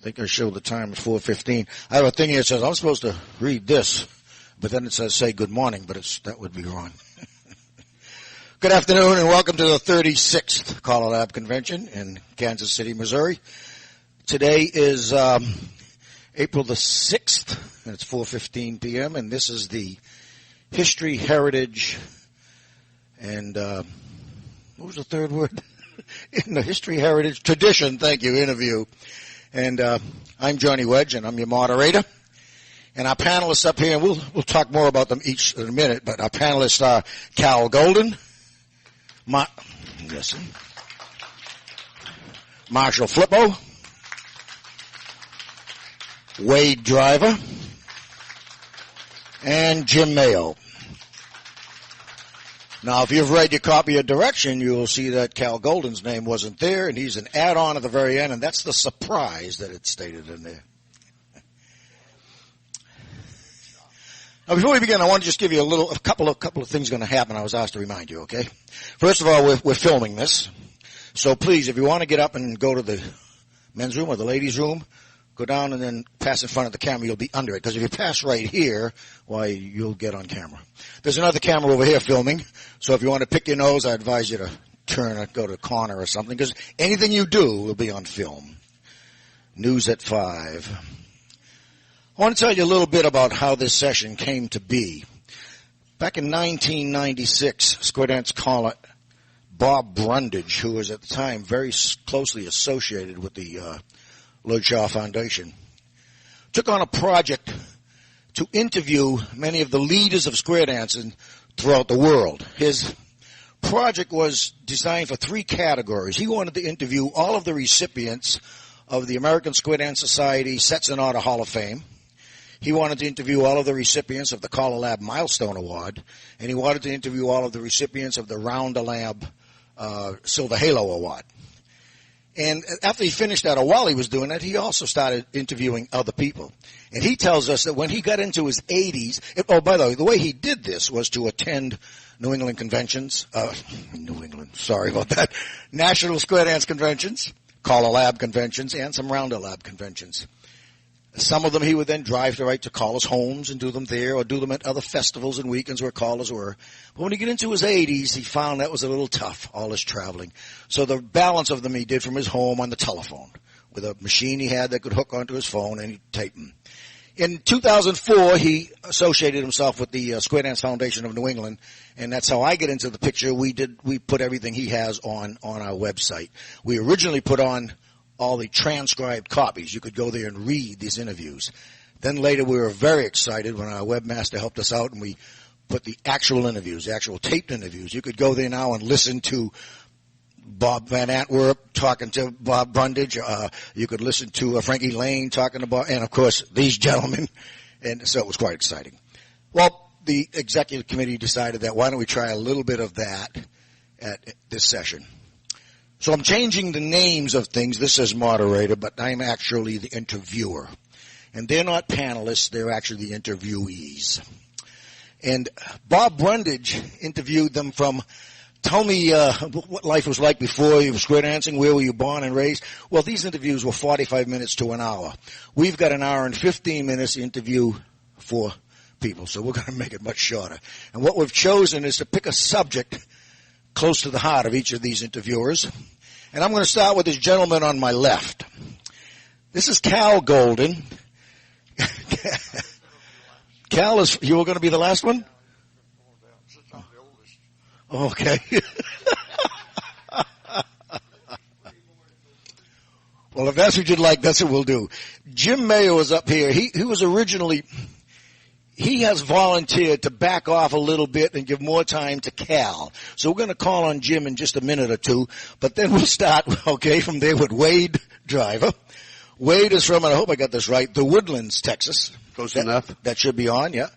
I think I showed the time at 4:15. I have a thing here that says I'm supposed to read this, but then it says say good morning, but that would be wrong. Good afternoon and welcome to the 36th CALLERLAB Convention in Kansas City, Missouri. Today is April the 6th, and it's 4:15 p.m., and this is the History, Heritage, and what was the third word? In the History, Heritage, Tradition, thank you, interview. And I'm Johnny Wedge, and I'm your moderator. And our panelists up here, and we'll talk more about them each in a minute, but our panelists are Cal Golden, Marshall Flippo, Wade Driver, and Jim Mayo. Now, if you've read your copy of direction, you will see that Cal Golden's name wasn't there, and he's an add-on at the very end, and that's the surprise that it's stated in there. Now, before we begin, I want to just give you a couple of things going to happen. I was asked to remind you, okay? First of all, we're filming this, so please, if you want to get up and go to the men's room or the ladies' room, go down and then pass in front of the camera. You'll be under it, because if you pass right here, why, you'll get on camera. There's another camera over here filming, so if you want to pick your nose, I advise you to turn or go to the corner or something, because anything you do will be on film. News at 5. I want to tell you a little bit about how this session came to be. Back in 1996, Square Dance caller Bob Brundage, who was at the time very closely associated with the Lloyd Shaw Foundation, took on a project to interview many of the leaders of square dancing throughout the world. His project was designed for 3 categories. He wanted to interview all of the recipients of the American Square Dance Society Sets in Order Hall of Fame. He wanted to interview all of the recipients of the CALLERLAB Milestone Award, and he wanted to interview all of the recipients of the Round-a-Lab Silver Halo Award. And after he finished that, or while he was doing that, he also started interviewing other people. And he tells us that when he got into his 80s, by the way, the way he did this was to attend New England conventions, sorry about that, National Square Dance conventions, CALLERLAB conventions, and some Round-a-Lab conventions. Some of them he would then drive right to callers' homes and do them there, or do them at other festivals and weekends where callers were. But when he got into his 80s, he found that was a little tough, all this traveling. So the balance of them he did from his home on the telephone, with a machine he had that could hook onto his phone, and he'd tape them. In 2004, he associated himself with the Square Dance Foundation of New England, and that's how I get into the picture. We put everything he has on our website. We originally put on all the transcribed copies. You could go there and read these interviews. Then later we were very excited when our webmaster helped us out and we put the actual interviews, the actual taped interviews. You could go there now and listen to Bob Van Antwerp talking to Bob Brundage. You could listen to Frankie Lane talking to Bob, and of course these gentlemen. And so it was quite exciting. Well, the executive committee decided that why don't we try a little bit of that at this session. So I'm changing the names of things. This says moderator, but I'm actually the interviewer. And they're not panelists, they're actually the interviewees. And Bob Brundage interviewed them from, tell me what life was like before you were square dancing, where were you born and raised? Well, these interviews were 45 minutes to an hour. We've got an hour and 15 minutes to interview 4 people, so we're going to make it much shorter. And what we've chosen is to pick a subject close to the heart of each of these interviewers. And I'm going to start with this gentleman on my left. This is Cal Golden. Cal, you were going to be the last one? Okay. Well, if that's what you'd like, that's what we'll do. Jim Mayo is up here. He was originally... He has volunteered to back off a little bit and give more time to Cal. So we're going to call on Jim in just a minute or two, but then we'll start, okay, from there with Wade Driver. Wade is from, and I hope I got this right, the Woodlands, Texas. Close enough. That should be on, yeah.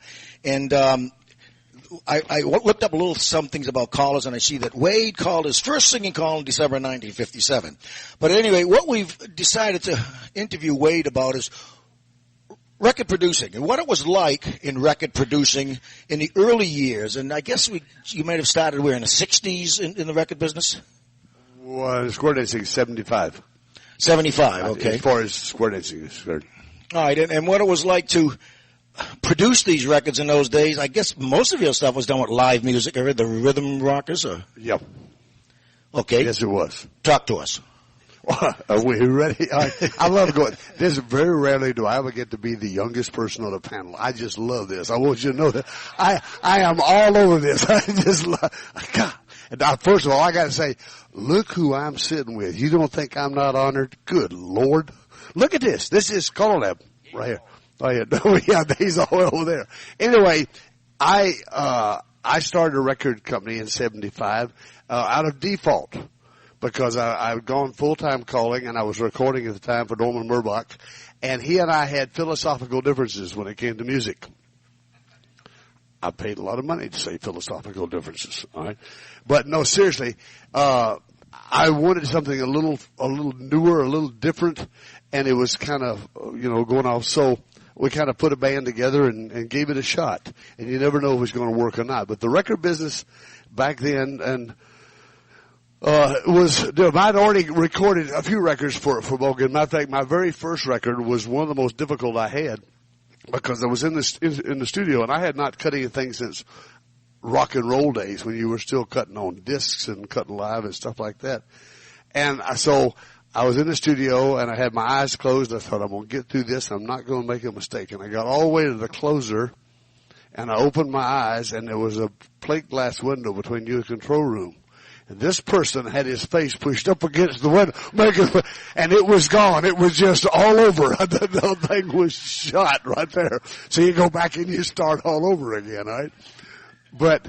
And I looked up a little some things about callers, and I see that Wade called his first singing call in December 1957. But anyway, what we've decided to interview Wade about is record producing and what it was like in record producing in the early years. And I guess you might have started, in the 60s in the record business? Square dancing, 75. 75, okay. As far as square dancing is concerned. All right, and what it was like to produce these records in those days, I guess most of your stuff was done with live music, or the rhythm rockers, or? Yep. Okay. Yes, it was. Talk to us. Are we ready? I love going. This very rarely do I ever get to be the youngest person on a panel. I just love this. I want you to know that I am all over this. I just love, God. And first of all, I got to say, look who I'm sitting with. You don't think I'm not honored? Good Lord. Look at this. This is CALLERLAB right here. Oh, yeah. No, yeah, he's all over there. Anyway, I started a record company in 75 out of default. Because I'd gone full-time calling, and I was recording at the time for Norman Murbach, and he and I had philosophical differences when it came to music. I paid a lot of money to say philosophical differences, all right? But no, seriously, I wanted something a little newer, a little different, and it was kind of, going off. So we kind of put a band together and gave it a shot, and you never know if it was going to work or not. But the record business back then, and I'd already recorded a few records for Bogan. Matter of fact, my very first record was one of the most difficult I had because I was in the studio, and I had not cut anything since rock and roll days when you were still cutting on discs and cutting live and stuff like that. And so I was in the studio, and I had my eyes closed. I thought, I'm going to get through this. I'm not going to make a mistake. And I got all the way to the closer, and I opened my eyes, and there was a plate glass window between you and the control room. And this person had his face pushed up against the window, and it was gone. It was just all over. The thing was shot right there. So you go back and you start all over again, right? But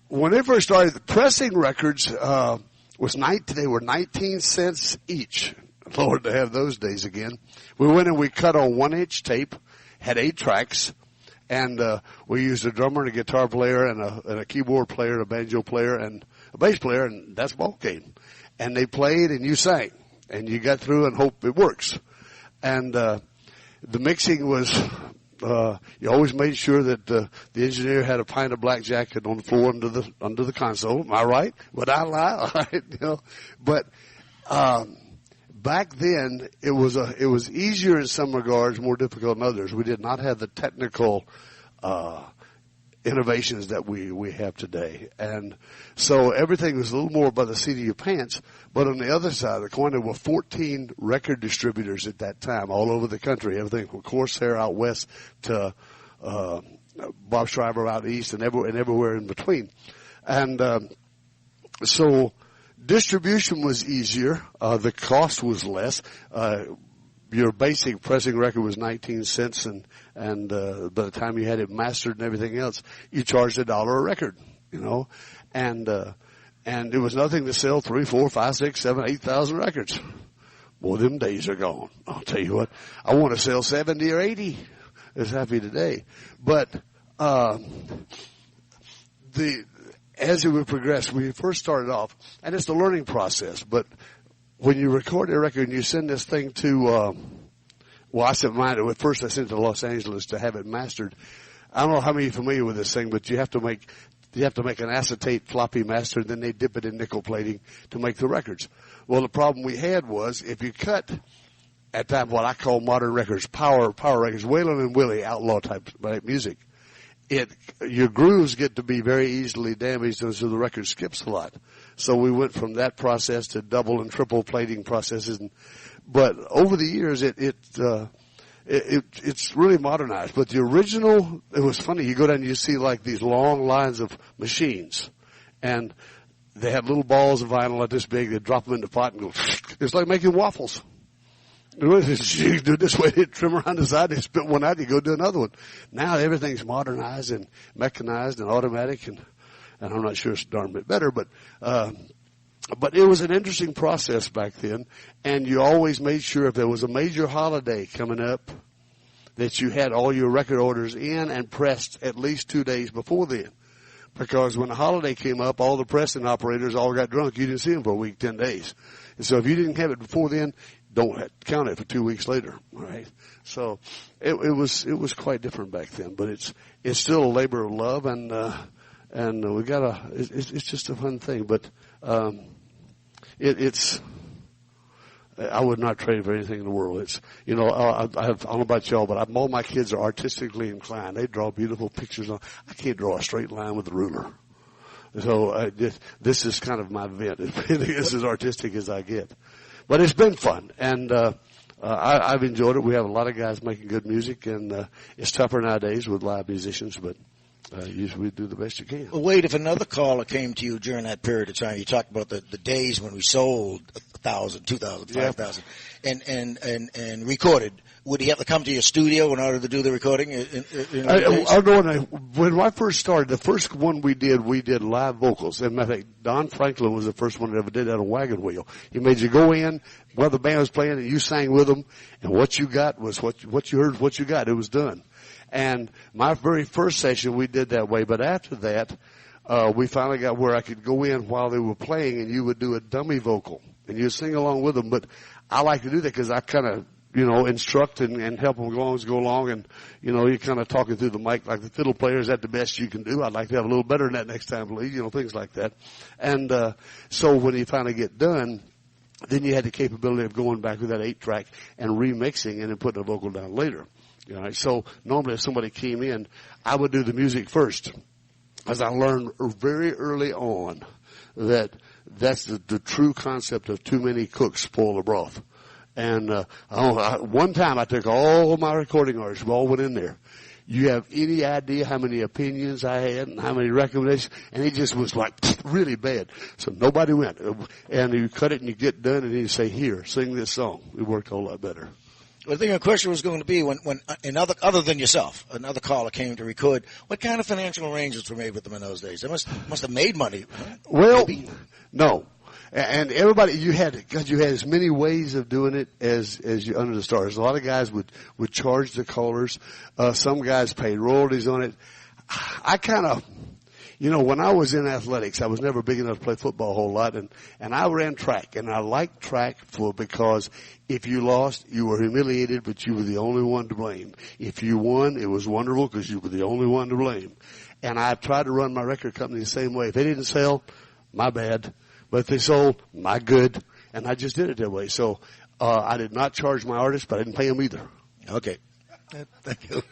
when they first started, pressing records they were 19 cents each. Lord, to have those days again. We went and we cut on 1-inch tape, had 8 tracks. And we used a drummer and a guitar player and a keyboard player and a banjo player and a bass player, and that's ball game. And they played and you sang. And you got through and hope it works. And the mixing was you always made sure that the engineer had a pint of black jacket on the floor under the console. Am I right? Would I lie? All right, But back then, it was easier in some regards, more difficult in others. We did not have the technical innovations that we have today. And so everything was a little more by the seat of your pants. But on the other side of the coin, there were 14 record distributors at that time all over the country, everything from Corsair out west to Bob Schreiber out east and everywhere in between. And so distribution was easier. The cost was less. Your basic pressing record was 19 cents, and by the time you had it mastered and everything else, you charged $1 a record, and it was nothing to sell 3, 4, 5, 6, 7, 8,000 records. Well, them days are gone. I'll tell you what, I want to sell 70 or 80. As happy today, but as it would progress, we first started off, and it's the learning process, but when you record a record and you send this thing to, I sent mine, at first I sent it to Los Angeles to have it mastered. I don't know how many are familiar with this thing, but you have to make an acetate floppy master, and then they dip it in nickel plating to make the records. Well, the problem we had was if you cut at that what I call modern records, power records, Waylon and Willie, outlaw type music, your grooves get to be very easily damaged, and so the record skips a lot. So we went from that process to double and triple plating processes, but over the years it's really modernized. But the original, it was funny. You go down and you see like these long lines of machines, and they have little balls of vinyl like this big. They drop them in the pot and go. It's like making waffles. You do this way, they trim around the side, they spit one out, you go do another one. Now everything's modernized and mechanized and automatic, and I'm not sure it's a darn bit better, but it was an interesting process back then, and you always made sure if there was a major holiday coming up that you had all your record orders in and pressed at least 2 days before then. Because when the holiday came up, all the pressing operators all got drunk. You didn't see them for a week, 10 days. And so if you didn't have it before then, don't count it for 2 weeks later, right? So it was quite different back then, but it's still a labor of love, and we it's just a fun thing. But it's I would not trade it for anything in the world. It's, I don't know about y'all, but all my kids are artistically inclined. They draw beautiful pictures. I can't draw a straight line with a ruler. So this is kind of my event. It's as artistic as I get. But it's been fun, and I've enjoyed it. We have a lot of guys making good music, and it's tougher nowadays with live musicians, but usually we do the best you can. Well, Wade, if another caller came to you during that period of time, you talked about the days when we sold 1,000, 2,000, 5,000, and recorded. Would he have to come to your studio in order to do the recording? When I first started, the first one we did live vocals. And I think Don Franklin was the first one that ever did that on Wagon Wheel. He made you go in while the band was playing, and you sang with them, and what you got was what you heard, what you got. It was done. And my very first session, we did that way. But after that, we finally got where I could go in while they were playing, and you would do a dummy vocal, and you'd sing along with them. But I like to do that because I kind of, instruct and help them go along, and, you're kind of talking through the mic like the fiddle player. Is that the best you can do? I'd like to have a little better than that next time, please, things like that. And so when you finally get done, then you had the capability of going back with that 8-track and remixing and then putting a vocal down later. So normally if somebody came in, I would do the music first, as I learned very early on that's the true concept of too many cooks spoil the broth. And one time I took all my recording artists, we all went in there. You have any idea how many opinions I had and how many recommendations? And it just was like really bad. So nobody went. And you cut it and you get done and you say, here, sing this song. It worked a whole lot better. Well, I think the question was going to be when other than yourself, another caller came to record, what kind of financial arrangements were made with them in those days? They must have made money. Well, no. And everybody, you had as many ways of doing it as you under the stars. A lot of guys would charge the callers. Some guys paid royalties on it. I kind of, when I was in athletics, I was never big enough to play football a whole lot, and I ran track, and I liked track because if you lost, you were humiliated, but you were the only one to blame. If you won, it was wonderful because you were the only one to blame. And I tried to run my record company the same way. If they didn't sell, my bad. But if they sold, my good. And I just did it that way. So I did not charge my artists, but I didn't pay them either. Okay. Thank you.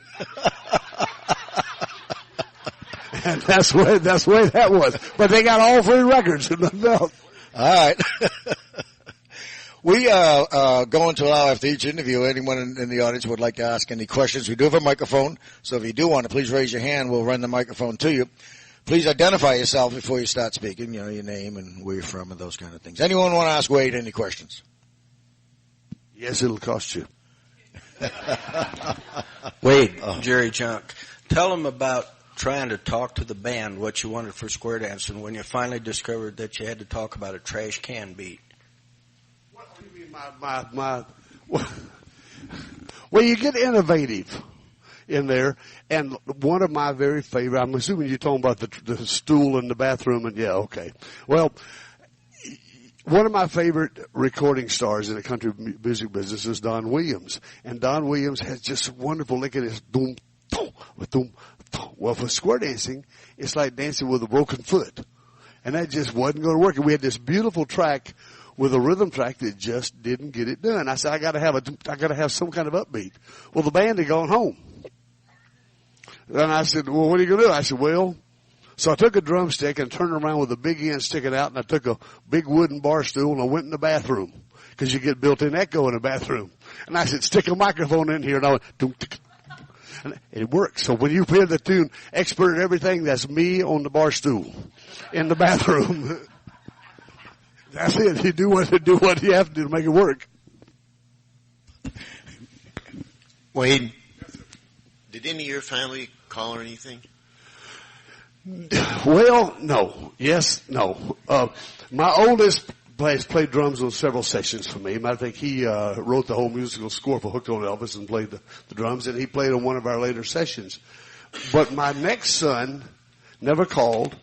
And that's the way that was. But they got all 3 records and nothing else. All right. We are going to allow, after each interview, anyone in the audience would like to ask any questions. We do have a microphone, so if you do want to, please raise your hand. We'll run the microphone to you. Please identify yourself before you start speaking, your name and where you're from and those kind of things. Anyone want to ask Wade any questions? Yes, it'll cost you. Wade, Jerry Junk, tell them about trying to talk to the band what you wanted for square dancing when you finally discovered that you had to talk about a trash can beat. What do you mean well, you get innovative in there, and one of my very favorite, I'm assuming you're talking about the stool in the bathroom, and yeah, okay. Well, one of my favorite recording stars in the country music business is Don Williams, and Don Williams has just a wonderful lick at his doom, with doom. Well, for square dancing, it's like dancing with a broken foot, and that just wasn't going to work. And we had this beautiful track with a rhythm track that just didn't get it done. I said, I got to have some kind of upbeat. Well, the band had gone home. And I said, well, what are you going to do? I said, well, so I took a drumstick and turned around with a big end sticking out, and I took a big wooden bar stool, and I went in the bathroom, because you get built-in echo in the bathroom. And I said, stick a microphone in here, and I went, doom, tick. And it worked. So when you hear the tune, Expert at Everything, that's me on the bar stool in the bathroom. That's it. You do what you have to do to make it work. Wade, did any of your family call or anything? Well, no. Yes, no. My oldest played drums on several sessions for me. I think he wrote the whole musical score for Hooked on Elvis and played the drums, and he played on one of our later sessions. But my next son never called,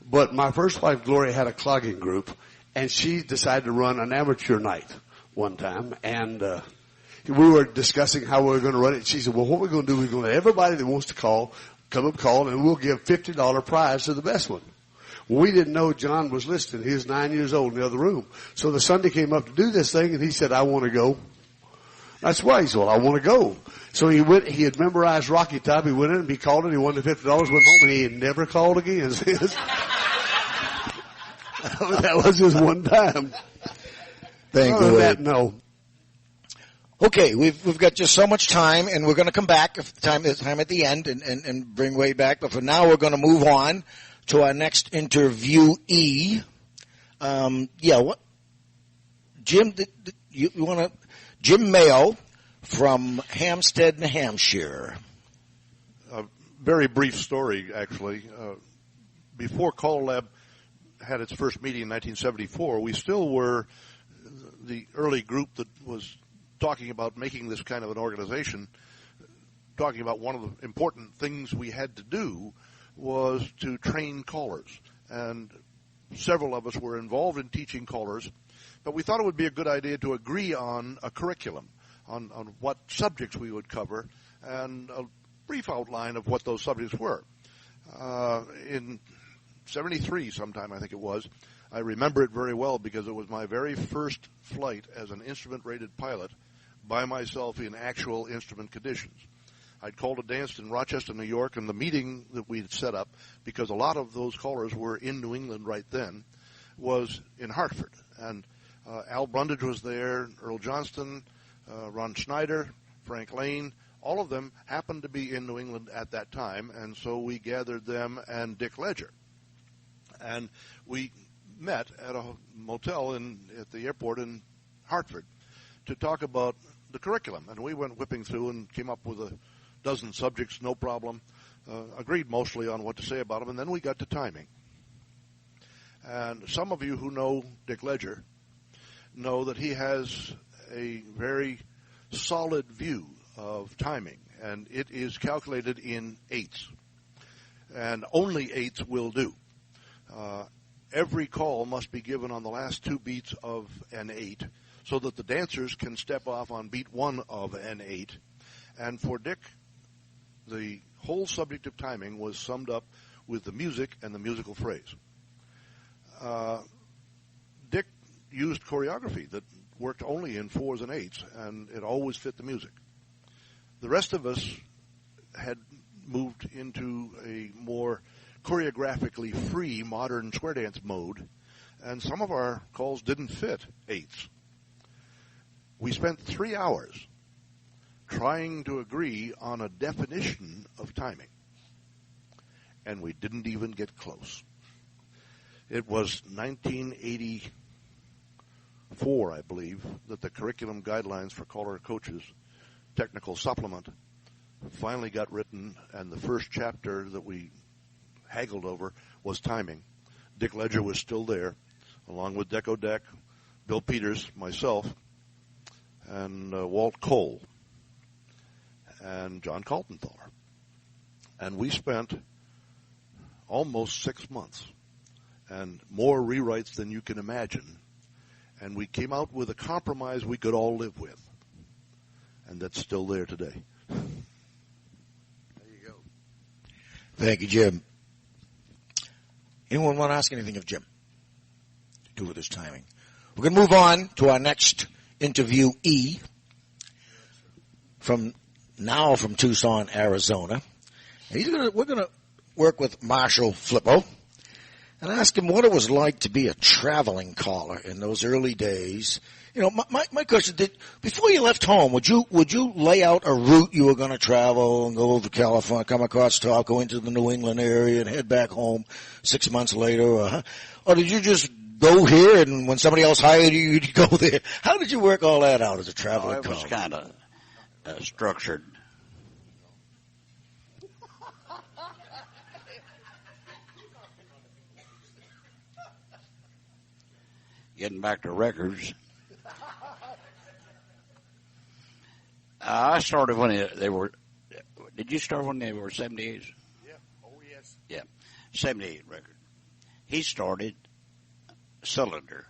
but my first wife, Gloria, had a clogging group, and she decided to run an amateur night one time, and we were discussing how we were going to run it. She said, well, what we're going to do, we're going to let everybody that wants to call come up, call, and we'll give $50 prize to the best one. We didn't know John was listening. He was 9 years old in the other room. So the Sunday came up to do this thing, and he said, I want to go. That's why he said, well, I want to go. So he went, he had memorized Rocky Top. He went in and he called it. He won the $50, went home, and he never called again. That was just one time. Thank Other you, than Wade. that, no. Okay, we've got just so much time, and we're going to come back if time at the end and bring Wade back. But for now, we're going to move on to our next interviewee. What? Jim, you want to? Jim Mayo from Hampstead, New Hampshire. A very brief story, actually. Before CALLERLAB had its first meeting in 1974, we still were the early group that was talking about making this kind of an organization, talking about one of the important things we had to do was to train callers. And several of us were involved in teaching callers, but we thought it would be a good idea to agree on a curriculum, on what subjects we would cover, and a brief outline of what those subjects were. In 73 sometime, I think it was, I remember it very well because it was my very first flight as an instrument-rated pilot by myself in actual instrument conditions. I'd called a dance in Rochester, New York, and the meeting that we'd set up, because a lot of those callers were in New England right then, was in Hartford. And Al Brundage was there, Earl Johnston, Ron Schneider, Frank Lane. All of them happened to be in New England at that time, and so we gathered them and Dick Ledger. And we met at a motel at the airport in Hartford to talk about the curriculum. And we went whipping through and came up with a dozen subjects, no problem, agreed mostly on what to say about them, and then we got to timing. And some of you who know Dick Ledger know that he has a very solid view of timing, and it is calculated in eighths. And only eighths will do. Every call must be given on the last two beats of an eight so that the dancers can step off on beat one of an eight. And for Dick, the whole subject of timing was summed up with the music and the musical phrase. Dick used choreography that worked only in fours and eights, and it always fit the music. The rest of us had moved into a more choreographically free modern square dance mode, and some of our calls didn't fit eighths. We spent 3 hours trying to agree on a definition of timing, and we didn't even get close. It was 1984, I believe, that the curriculum guidelines for caller coaches, technical supplement, finally got written, and the first chapter that we haggled over was timing. Dick Ledger was still there, along with Deco Deck, Bill Peters, myself, and Walt Cole, and John Kaltenthaler. And we spent almost 6 months and more rewrites than you can imagine, and we came out with a compromise we could all live with, and that's still there today. There you go. Thank you, Jim. Anyone want to ask anything of Jim to do with his timing? We're going to move on to our next interviewee from Tucson, Arizona. And we're going to work with Marshall Flippo and ask him what it was like to be a traveling caller in those early days. You know, my question, before you left home, would you lay out a route you were going to travel and go over to California, come across top, go into the New England area and head back home 6 months later? Or did you just go here and when somebody else hired you, you'd go there? How did you work all that out as a traveling caller? It was kind of structured. Getting back to records. I started when they were. Did you start when they were 78s? Yeah. Oh, yes. Yeah, 78 record. He started cylinder.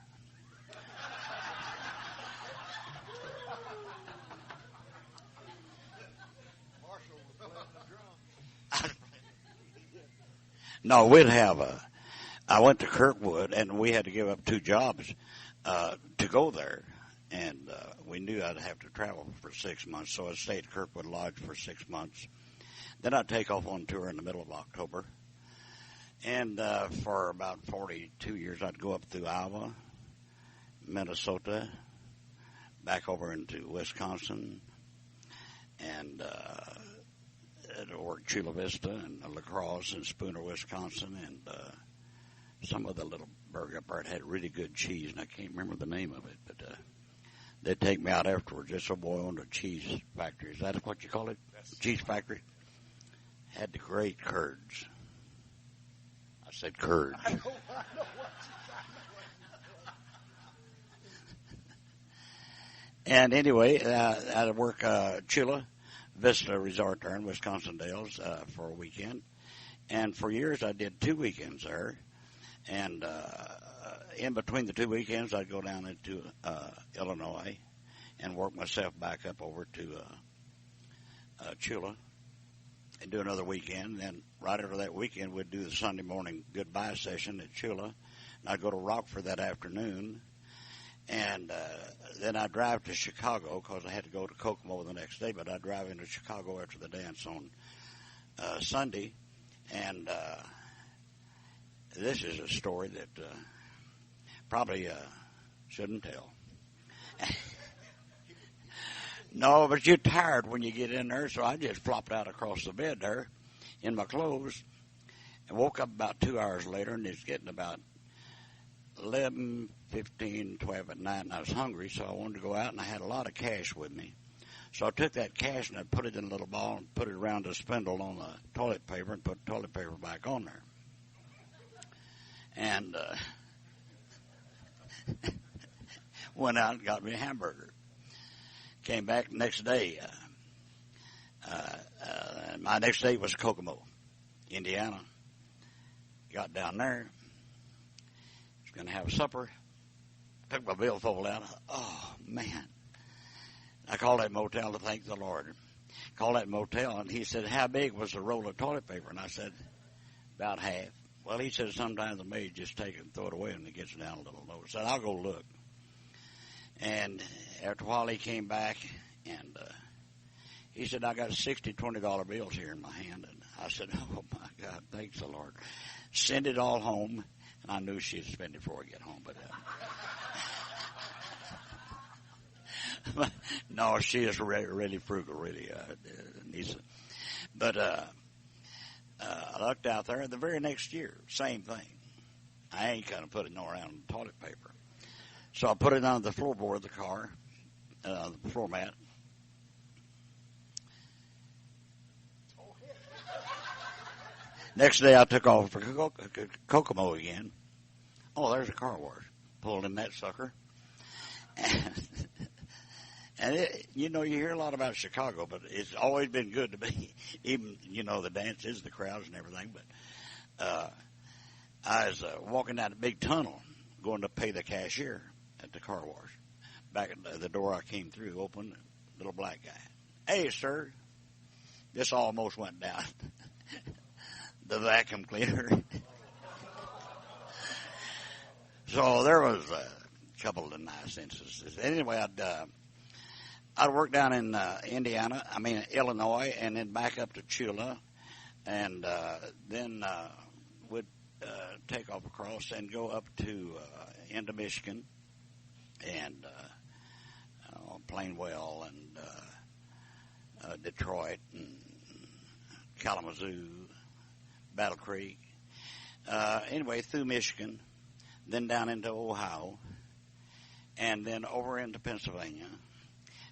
No, we'd have I went to Kirkwood, and we had to give up 2 jobs to go there. And we knew I'd have to travel for 6 months, so I stayed at Kirkwood Lodge for 6 months. Then I'd take off on tour in the middle of October. And for about 42 years, I'd go up through Iowa, Minnesota, back over into Wisconsin, and I'd work Chula Vista and La Crosse and Spooner, Wisconsin, and some other little burger up there that had really good cheese, and I can't remember the name of it, but they'd take me out afterwards. This old boy owned a cheese factory. Is that what you call it? Yes. Cheese factory. Had the great curds. I said curds. I know And anyway, I'd work Chula Vista Resort there in Wisconsin Dells for a weekend. And for years I did 2 weekends there. And in between the 2 weekends, I'd go down into Illinois and work myself back up over to Chula and do another weekend. Then right after that weekend, we'd do the Sunday morning goodbye session at Chula. And I'd go to Rockford that afternoon. And then I'd drive to Chicago because I had to go to Kokomo the next day, but I'd drive into Chicago after the dance on Sunday. And this is a story that probably shouldn't tell. No, but you're tired when you get in there, so I just flopped out across the bed there in my clothes and woke up about 2 hours later, and it's getting about 11, 15, 12 at night, and I was hungry, so I wanted to go out, and I had a lot of cash with me. So I took that cash and I put it in a little ball and put it around a spindle on the toilet paper and put the toilet paper back on there. And went out and got me a hamburger. Came back the next day. My next day was Kokomo, Indiana. Got down there. Was going to have supper. Took my billfold out. Oh, man. I called that motel to thank the Lord. Called that motel, and he said, how big was the roll of toilet paper? And I said, about half. Well, he said, sometimes the maid just take it and throw it away when it gets down a little low. I said, I'll go look. And after a while, he came back, and he said, I got $60 $20 bills here in my hand. And I said, oh, my God, thanks the Lord. Send it all home. And I knew she'd spend it before I get home, but no, she is really frugal, really, Nisa. But I looked out there, the very next year, same thing. I ain't going to put it no around toilet paper. So I put it on the floorboard of the car, the floor mat. Next day I took off for Kokomo again. Oh, there's a car wash. Pulled in that sucker. And it, you know, you hear a lot about Chicago, but it's always been good to me. Even, you know, the dances, the crowds and everything. But I was walking down a big tunnel going to pay the cashier at the car wash. Back at the door I came through, open, little black guy. Hey, sir. This almost went down. The vacuum cleaner. So there was a couple of nice instances. Anyway, I'd work down in Illinois, and then back up to Chula, and then would take off across and go up to into Michigan, and Plainwell, and Detroit, and Kalamazoo, Battle Creek. Anyway, through Michigan, then down into Ohio, and then over into Pennsylvania.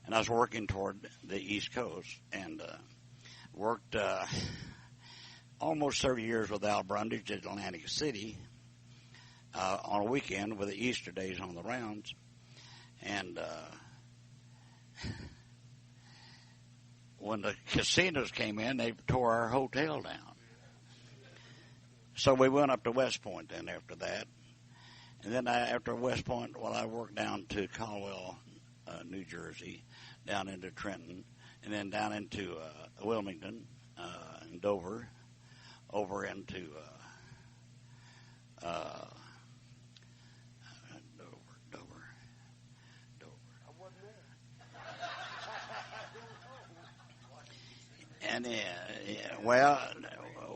And I was working toward the East Coast, and worked almost 30 years with Al Brundage at Atlantic City on a weekend with the Easter days on the rounds. And when the casinos came in, they tore our hotel down. So we went up to West Point then after that. And then after West Point, I worked down to Caldwell, New Jersey, down into Trenton, and then down into Wilmington and Dover, over into Dover. I wasn't there. And well,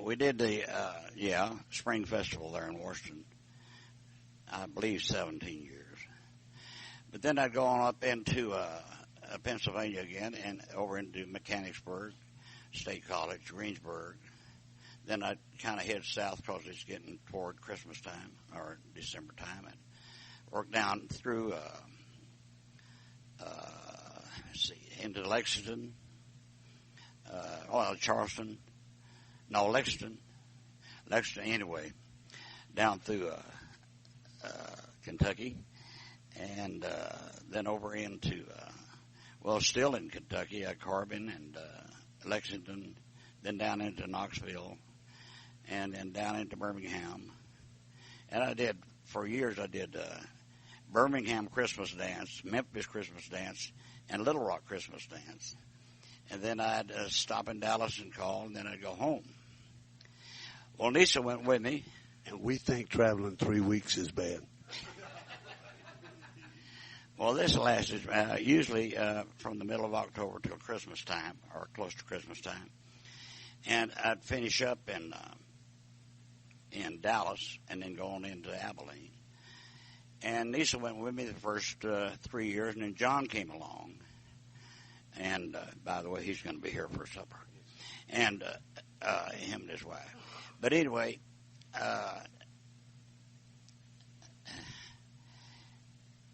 we did the spring festival there in Washington. I believe 17 years. But then I'd go on up into Pennsylvania again and over into Mechanicsburg State College, Greensburg. Then I'd kind of head south because it's getting toward Christmas time or December time, and work down through, into Lexington, Charleston, no, Lexington anyway, down through Kentucky, and then over into, still in Kentucky, Corbin and Lexington, then down into Knoxville, and then down into Birmingham. And for years I did Birmingham Christmas Dance, Memphis Christmas Dance, and Little Rock Christmas Dance. And then I'd stop in Dallas and call, and then I'd go home. Well, Nisa went with me. And we think traveling 3 weeks is bad. Well, this lasted usually from the middle of October till Christmas time, or close to Christmas time. And I'd finish up in Dallas and then go on into Abilene. And Nisa went with me the first 3 years, and then John came along. And, by the way, he's going to be here for supper. And him and his wife. But anyway,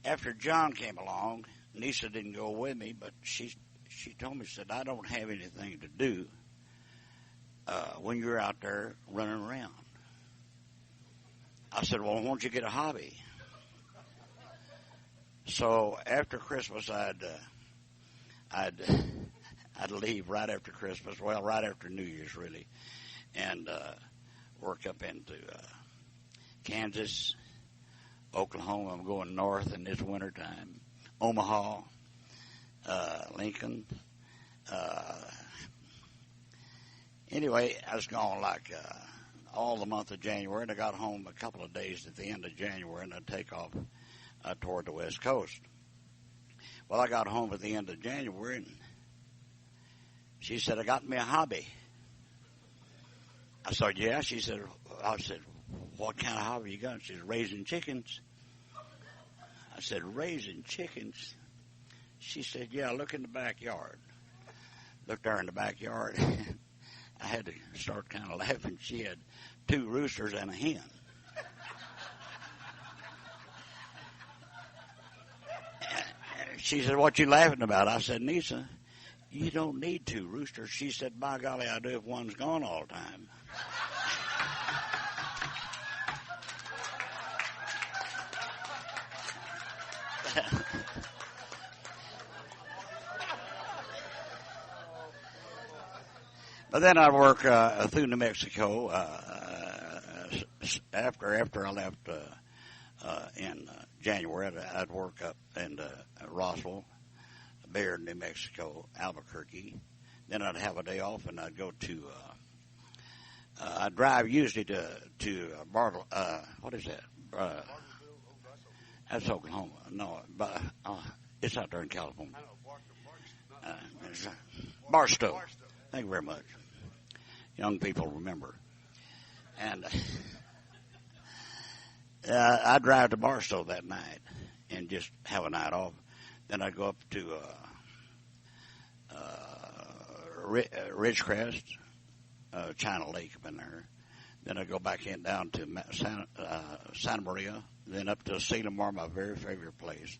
after John came along, Nisa didn't go with me, but she told me, said, I don't have anything to do when you're out there running around. I said, well, why don't you get a hobby? So after Christmas, I'd leave right after Christmas, well, right after New Year's, really, and work up into Kansas, Oklahoma. I'm going north in this wintertime. Omaha, Lincoln. Anyway, I was gone like all the month of January, and I got home a couple of days at the end of January, and I'd take off toward the West Coast. Well, I got home at the end of January, and she said, I got me a hobby. I said, yeah. I said, what kind of hobby you got? She said, raising chickens. I said, raising chickens? She said, yeah, look in the backyard. Looked there in the backyard. I had to start kind of laughing. She had 2 roosters and a hen. She said, what you laughing about? I said, Nisa, you don't need 2 roosters. She said, by golly, I do if one's gone all the time. But then I'd work through New Mexico after I left in January. I'd work up in Roswell, Bayard, New Mexico, Albuquerque. Then I'd have a day off, and I'd go to I'd drive usually to Bartle. What is that? That's Oklahoma. No, but it's out there in California. Barstow. Thank you very much. Young people remember. And I'd drive to Barstow that night and just have a night off. Then I'd go up to Ridgecrest, China Lake up in there. Then I'd go back down to Santa Maria, then up to Celamar, my very favorite place,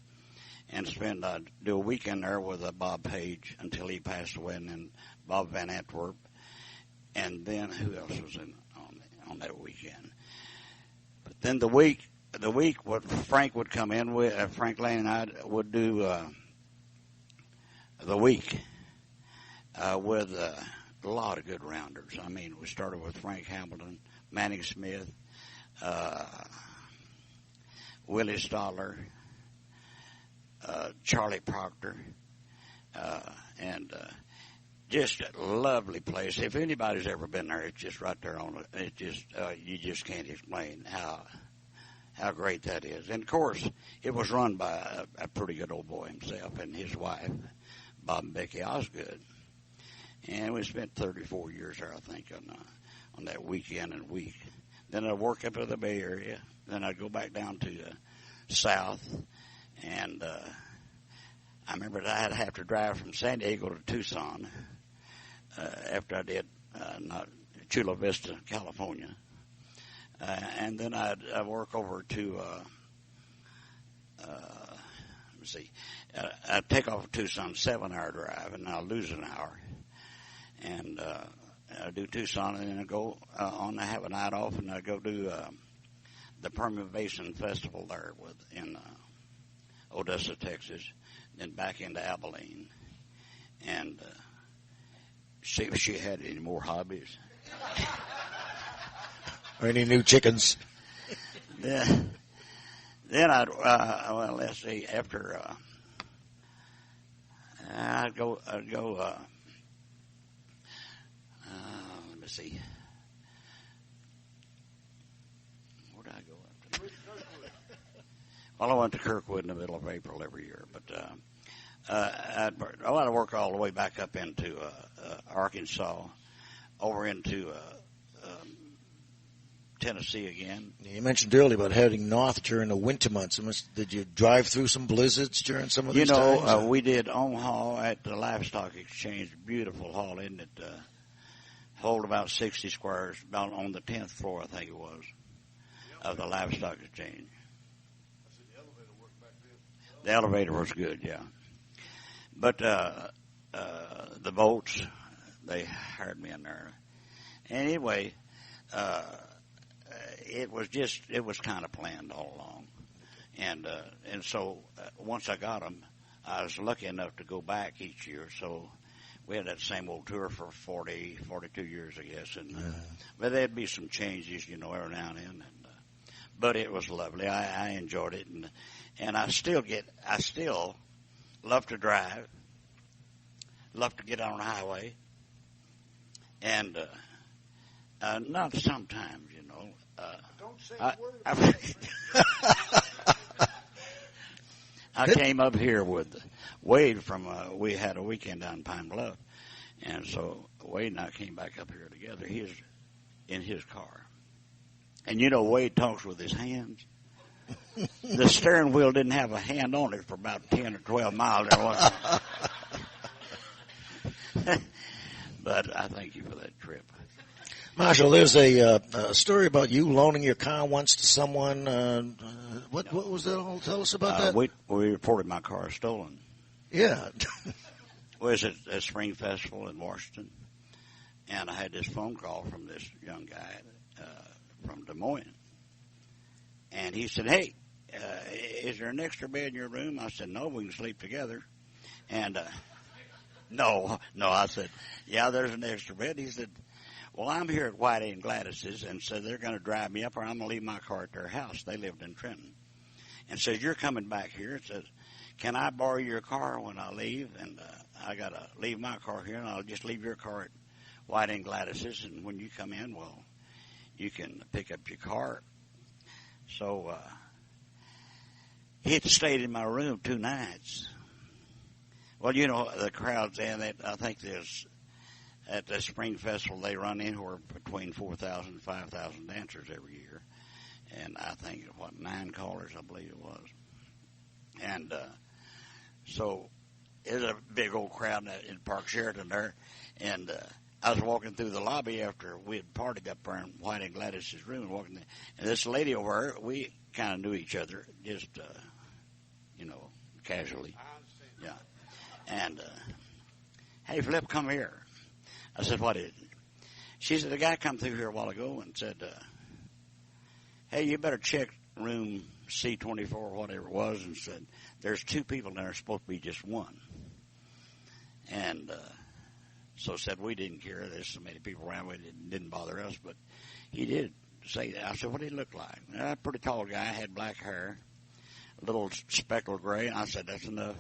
and do a weekend there with Bob Page until he passed away, and then Bob Van Antwerp, and then who else was on that weekend? But then the week what Frank would come in with, Frank Lane and I would do the week with a lot of good rounders. I mean, we started with Frank Hamilton, Manning Smith, Willie Stadler, Charlie Proctor, and just a lovely place. If anybody's ever been there, it's just right there on it. It just you just can't explain how great that is. And of course, it was run by a pretty good old boy himself and his wife, Bob and Becky Osgood. And we spent 34 years there, I think, on that weekend and week. Then I'd work up to the Bay Area. Then I'd go back down to south. And I remember that I'd have to drive from San Diego to Tucson after I did Chula Vista, California. And then I'd work over to, let's see, I'd take off to Tucson, 7-hour drive, and I'll lose an hour. And I'd do Tucson, and then I'd go on, I have a night off, and I'd go do the Permian Basin Festival there in Odessa, Texas, then back into Abilene. And see if she had any more hobbies. Or any new chickens. Then I'd, well, let's see, after, I'd go, let me see. Where did I go after? Well, I went to Kirkwood in the middle of April every year, but, I'd work all the way back up into, Arkansas, over into, Tennessee again. You mentioned earlier about heading north during the winter months. Did you drive through some blizzards during some of these times? We did Omaha at the Livestock Exchange. Beautiful hall, isn't it? Hold about 60 squares, about on the 10th floor, I think it was, of the Livestock Exchange. I said the elevator worked back then. The elevator was good, yeah. But the boats, they hired me in there. Anyway, it was kind of planned all along. And so once I got them, I was lucky enough to go back each year. So we had that same old tour for 42 years, I guess. And but there'd be some changes, every now and then. But it was lovely. I enjoyed it, and I still love to drive, love to get on the highway, and not sometimes, Don't say I, a word. I came up here with Wade from, we had a weekend down in Pine Bluff, and so Wade and I came back up here together. He was in his car. And Wade talks with his hands. The steering wheel didn't have a hand on it for about 10 or 12 miles. But I thank you for that trip. Marshall, there's a story about you loaning your car once to someone. What was that all? Tell us about that. We reported my car stolen. Yeah. Was at a spring festival in Washington, and I had this phone call from this young guy from Des Moines, and he said, "Hey, is there an extra bed in your room?" I said, "No, we can sleep together." And no, I said, "Yeah, there's an extra bed." He said, "Well, I'm here at Whitey and Gladys's, and so they're going to drive me up, or I'm going to leave my car at their house." They lived in Trenton. And says, "You're coming back here." It says, "Can I borrow your car when I leave?" And I got to leave my car here, and I'll just leave your car at Whitey and Gladys's, and when you come in, well, you can pick up your car. So he had stayed in my room 2 nights. Well, the crowds in it, I think there's, at the spring festival, they run anywhere between 4,000 and 5,000 dancers every year. And I think, 9 callers, I believe it was. And so there's a big old crowd in Park Sheraton there. And I was walking through the lobby after we had partied up there in White and Gladys's room. And this lady over there, we kind of knew each other, just, casually. Yeah. And, "Hey, Flip, come here." I said, "What is it?" She said, "The guy come through here a while ago and said, hey, you better check room C24, whatever it was," and said, "There's 2 people in there, supposed to be just 1. And so said, we didn't care. There's so many people around, it didn't bother us, but he did say that. I said, "What did he look like?" A pretty tall guy, had black hair, a little speckled gray, and I said, "That's enough."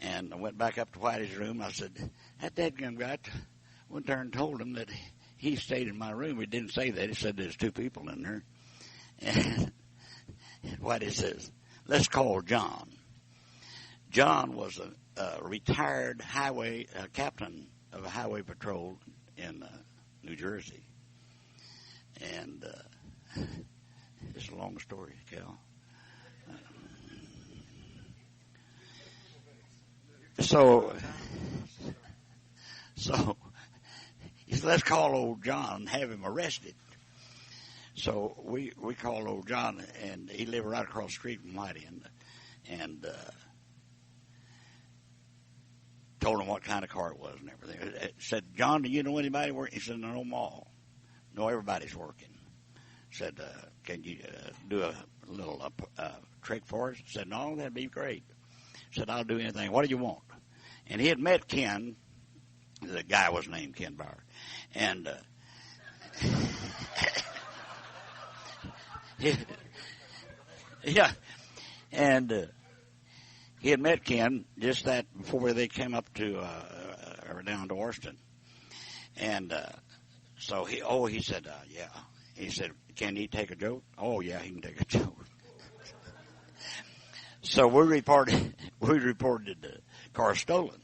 And I went back up to Whitey's room. I said, that dadgum guy went there and told him that he stayed in my room. He didn't say that. He said there's 2 people in there. And Whitey says, let's call John. John was a retired captain of a highway patrol in New Jersey. And it's a long story, Cal. So he said, let's call old John and have him arrested. So we called old John, and he lived right across the street from Whitey, and told him what kind of car it was and everything. Said, John, do you know anybody working? He said, no, them all. No, everybody's working. Said, can you do a little trick for us? Said, no, that'd be great. Said, I'll do anything. What do you want? And he had met Ken. The guy was named Ken Bauer. And yeah. And he had met Ken just that before they came up to or down to Austin. And so he said, yeah. He said, can he take a joke? Oh, yeah, he can take a joke. So we reported the car stolen.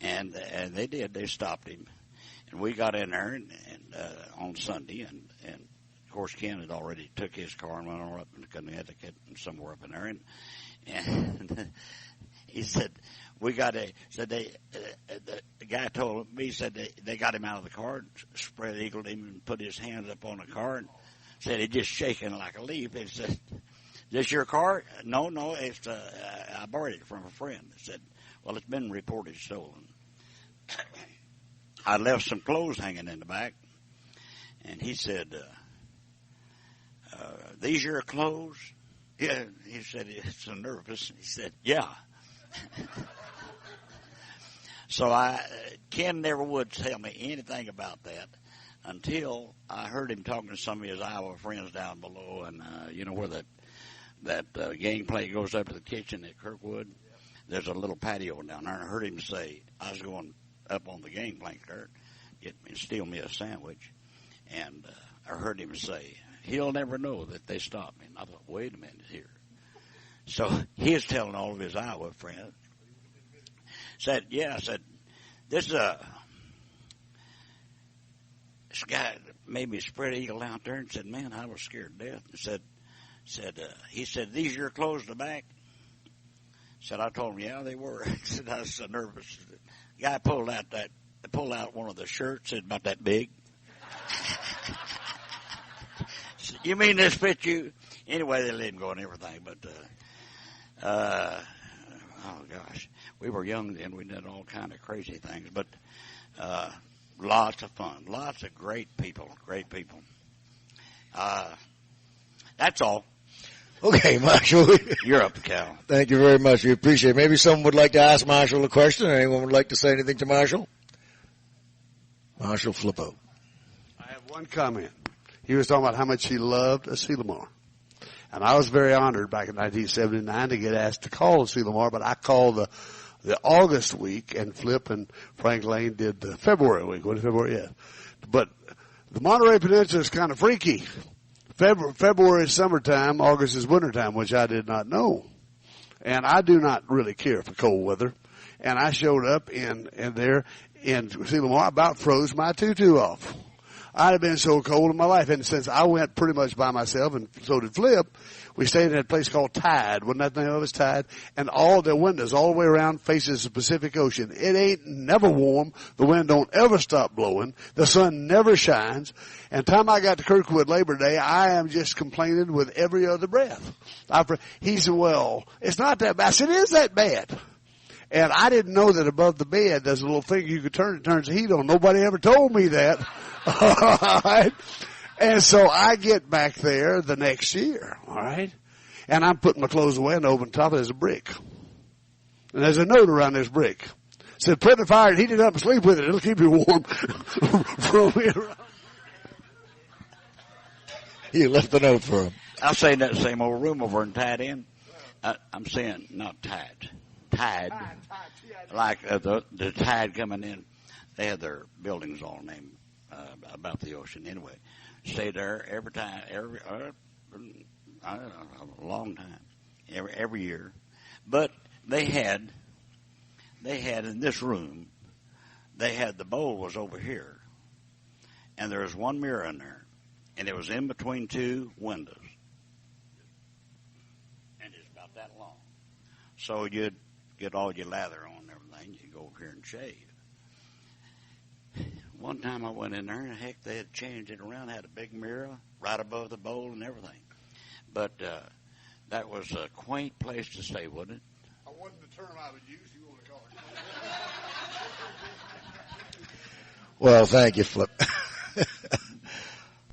And they did. They stopped him. And we got in there and on Sunday. And, of course, Ken had already took his car and went on up to Connecticut and somewhere up in there. And he said, the guy told me, he said they got him out of the car, and spread eagled him and put his hands up on the car and said he's just shaking like a leaf. He said, is this your car? No, it's I borrowed it from a friend. I said, well, it's been reported stolen. I left some clothes hanging in the back, and he said, these your clothes? Yeah, he said, it's so nervous. He said, yeah. So Ken never would tell me anything about that until I heard him talking to some of his Iowa friends down below, and where that gangplank goes up to the kitchen at Kirkwood. There's a little patio down there, and I heard him say, I was going up on the gangplank there, steal me a sandwich, and I heard him say, he'll never know that they stopped me. And I thought, wait a minute here. So he was telling all of his Iowa friends. Said, this guy made me spread eagle out there and said, man, I was scared to death. And he said, these your clothes in the back? Said, I told him, yeah, they were. Said, I was so nervous. The guy pulled out one of the shirts, said, about that big. Said, you mean this fit you? Anyway, they let him go and everything, but, oh gosh, we were young then. We did all kind of crazy things, but lots of fun, lots of great people. That's all. Okay, Marshall. You're up, Cal. Thank you very much. We appreciate it. Maybe someone would like to ask Marshall a question, or anyone would like to say anything to Marshall? Marshall Flippo. I have one comment. He was talking about how much he loved Asilomar. And I was very honored back in 1979 to get asked to call Asilomar, but I called the August week, and Flip and Frank Lane did the February week. What is February? Yeah. But the Monterey Peninsula is kind of freaky. February is summertime, August is wintertime, which I did not know. And I do not really care for cold weather. And I showed up in there in Asilomar, about froze my tutu off. I'd have been so cold in my life. And since I went pretty much by myself, and so did Flip, we stayed in a place called Tide. Wasn't that the name of it, Tide? And all the windows all the way around faces the Pacific Ocean. It ain't never warm. The wind don't ever stop blowing. The sun never shines. And time I got to Kirkwood Labor Day, I am just complaining with every other breath. He said, well, it's not that bad. I said, it is that bad. And I didn't know that above the bed there's a little thing you could turn. It turns the heat on. Nobody ever told me that. All right. And so I get back there the next year. All right. And I'm putting my clothes away, and over the top there's a brick. And there's a note around this brick. It said, put the fire and heat it up and sleep with it. It'll keep you warm from here on. You left the note for him. I'll say in that same old room over in Tied In. I'm saying not Tied. Tide, like the Tide coming in. They had their buildings all named about the ocean. Anyway, stayed there every time, I don't know, a long time, every year. But they had in this room, they had the bowl was over here, and there was one mirror in there, and it was in between two windows, and it's about that long. So you'd get all your lather on and everything. You go over here and shave. One time I went in there, and heck, they had changed it around, had a big mirror right above the bowl and everything. But that was a quaint place to stay, wasn't it? I wasn't the term I would use. You want to call it? Well, thank you, Flip.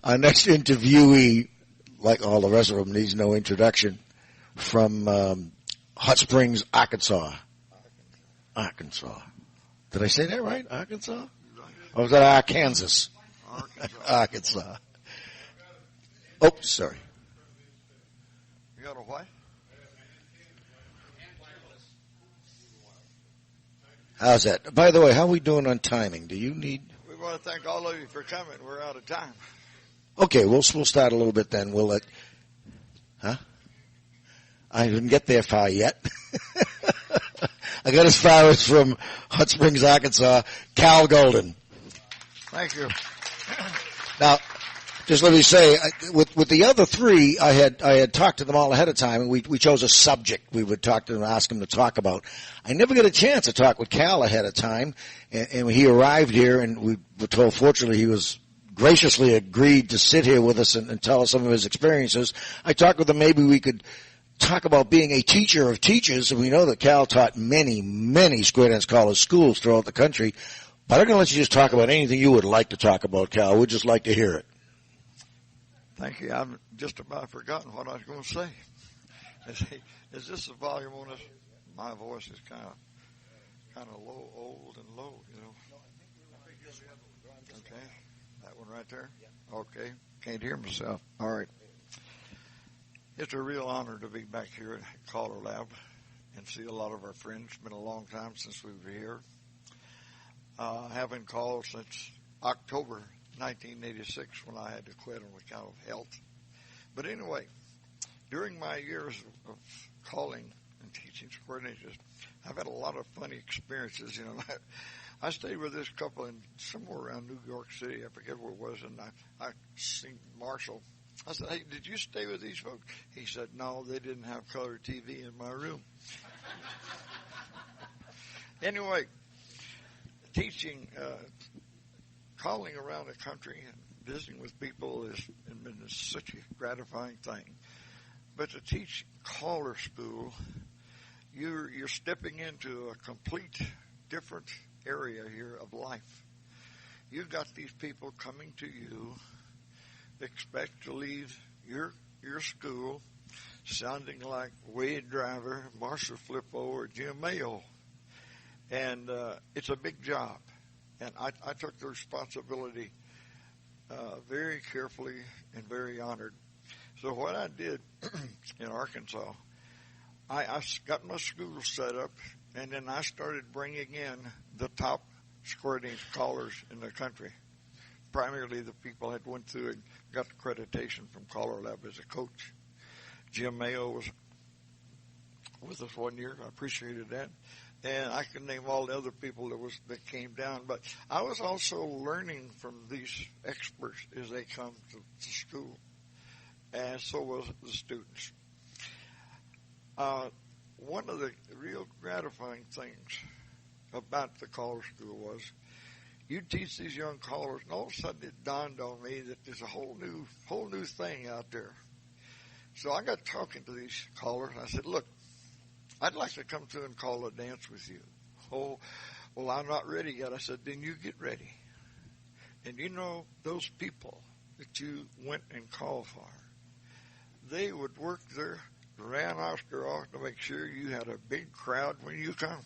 Our next interviewee, like all the rest of them, needs no introduction, from Hot Springs, Arkansas. Arkansas. Did I say that right? Arkansas? Or was that Arkansas? Arkansas. Oh, sorry. You got a what? How's that? By the way, how are we doing on timing? Do you need... We want to thank all of you for coming. We're out of time. Okay, we'll start a little bit then. We'll let... Huh? I didn't get there far yet. I got as far as from Hot Springs, Arkansas, Cal Golden. Thank you. Now, just let me say, with the other three, I had talked to them all ahead of time, and we chose a subject we would talk to them, ask them to talk about. I never got a chance to talk with Cal ahead of time, and he arrived here, and we were told, fortunately, he was graciously agreed to sit here with us and tell us some of his experiences. I talked with him, maybe we could talk about being a teacher of teachers, and we know that Cal taught many square dance college schools throughout the country. But I'm going to let you just talk about anything you would like to talk about, Cal. We'd just like to hear it. Thank you. I've just about forgotten what I was going to say. Is this the volume on this? My voice is kind of low, old and low, you know. Okay. That one right there? Okay. Can't hear myself. All right. It's a real honor to be back here at CALLERLAB and see a lot of our friends. It's been a long time since we were here. Haven't called since October 1986 when I had to quit on account of health. But anyway, during my years of calling and teaching square dances, I've had a lot of funny experiences. You know, I stayed with this couple in somewhere around New York City. I forget where it was, and I seen Marshall. I said, "Hey, did you stay with these folks?" He said, "No, they didn't have color TV in my room." Anyway, teaching, calling around the country and visiting with people has been such a gratifying thing. But to teach caller school, you're stepping into a complete different area here of life. You've got these people coming to you, expect to leave your school sounding like Wade Driver, Marshall Flippo, or Jim Mayo. And it's a big job. And I took the responsibility very carefully and very honored. So what I did in Arkansas, I got my school set up, and then I started bringing in the top square dance callers in the country. Primarily the people that went through and got accreditation from CALLERLAB as a coach. Jim Mayo was with us 1 year. I appreciated that. And I can name all the other people that came down. But I was also learning from these experts as they come to school. And so was the students. One of the real gratifying things about the caller school was you teach these young callers, and all of a sudden it dawned on me that there's a whole new thing out there. So I got talking to these callers, and I said, "Look, I'd like to come through and call a dance with you." "Oh, well, I'm not ready yet." I said, "Then you get ready." And you know, those people that you went and called for, they would work their ran Oscar off to make sure you had a big crowd when you come.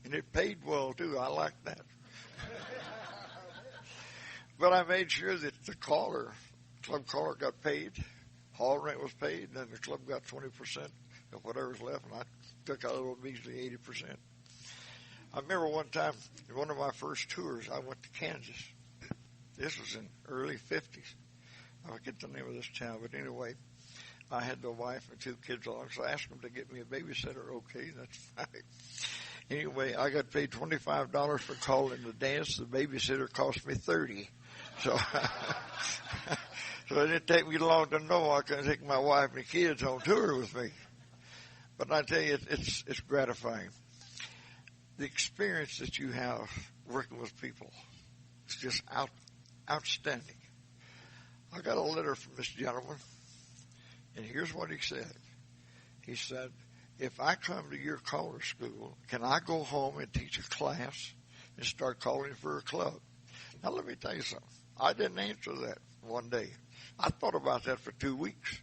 And it paid well, too. I like that. But I made sure that the club caller got paid, hall rent was paid, and then the club got 20% of whatever's left, and I took out a little measly 80%. I remember one time, in one of my first tours, I went to Kansas. This was in early 50s. I forget the name of this town, but anyway, I had the wife and 2 kids along, so I asked them to get me a babysitter. Okay, that's fine. Anyway, I got paid $25 for calling the dance. The babysitter cost me $30. So, so it didn't take me long to know I couldn't take my wife and kids on tour with me. But I tell you, it's gratifying. The experience that you have working with people is just outstanding. I got a letter from this gentleman, and here's what he said. He said, if I come to your caller school, can I go home and teach a class and start calling for a club? Now, let me tell you something. I didn't answer that one day. I thought about that for 2 weeks.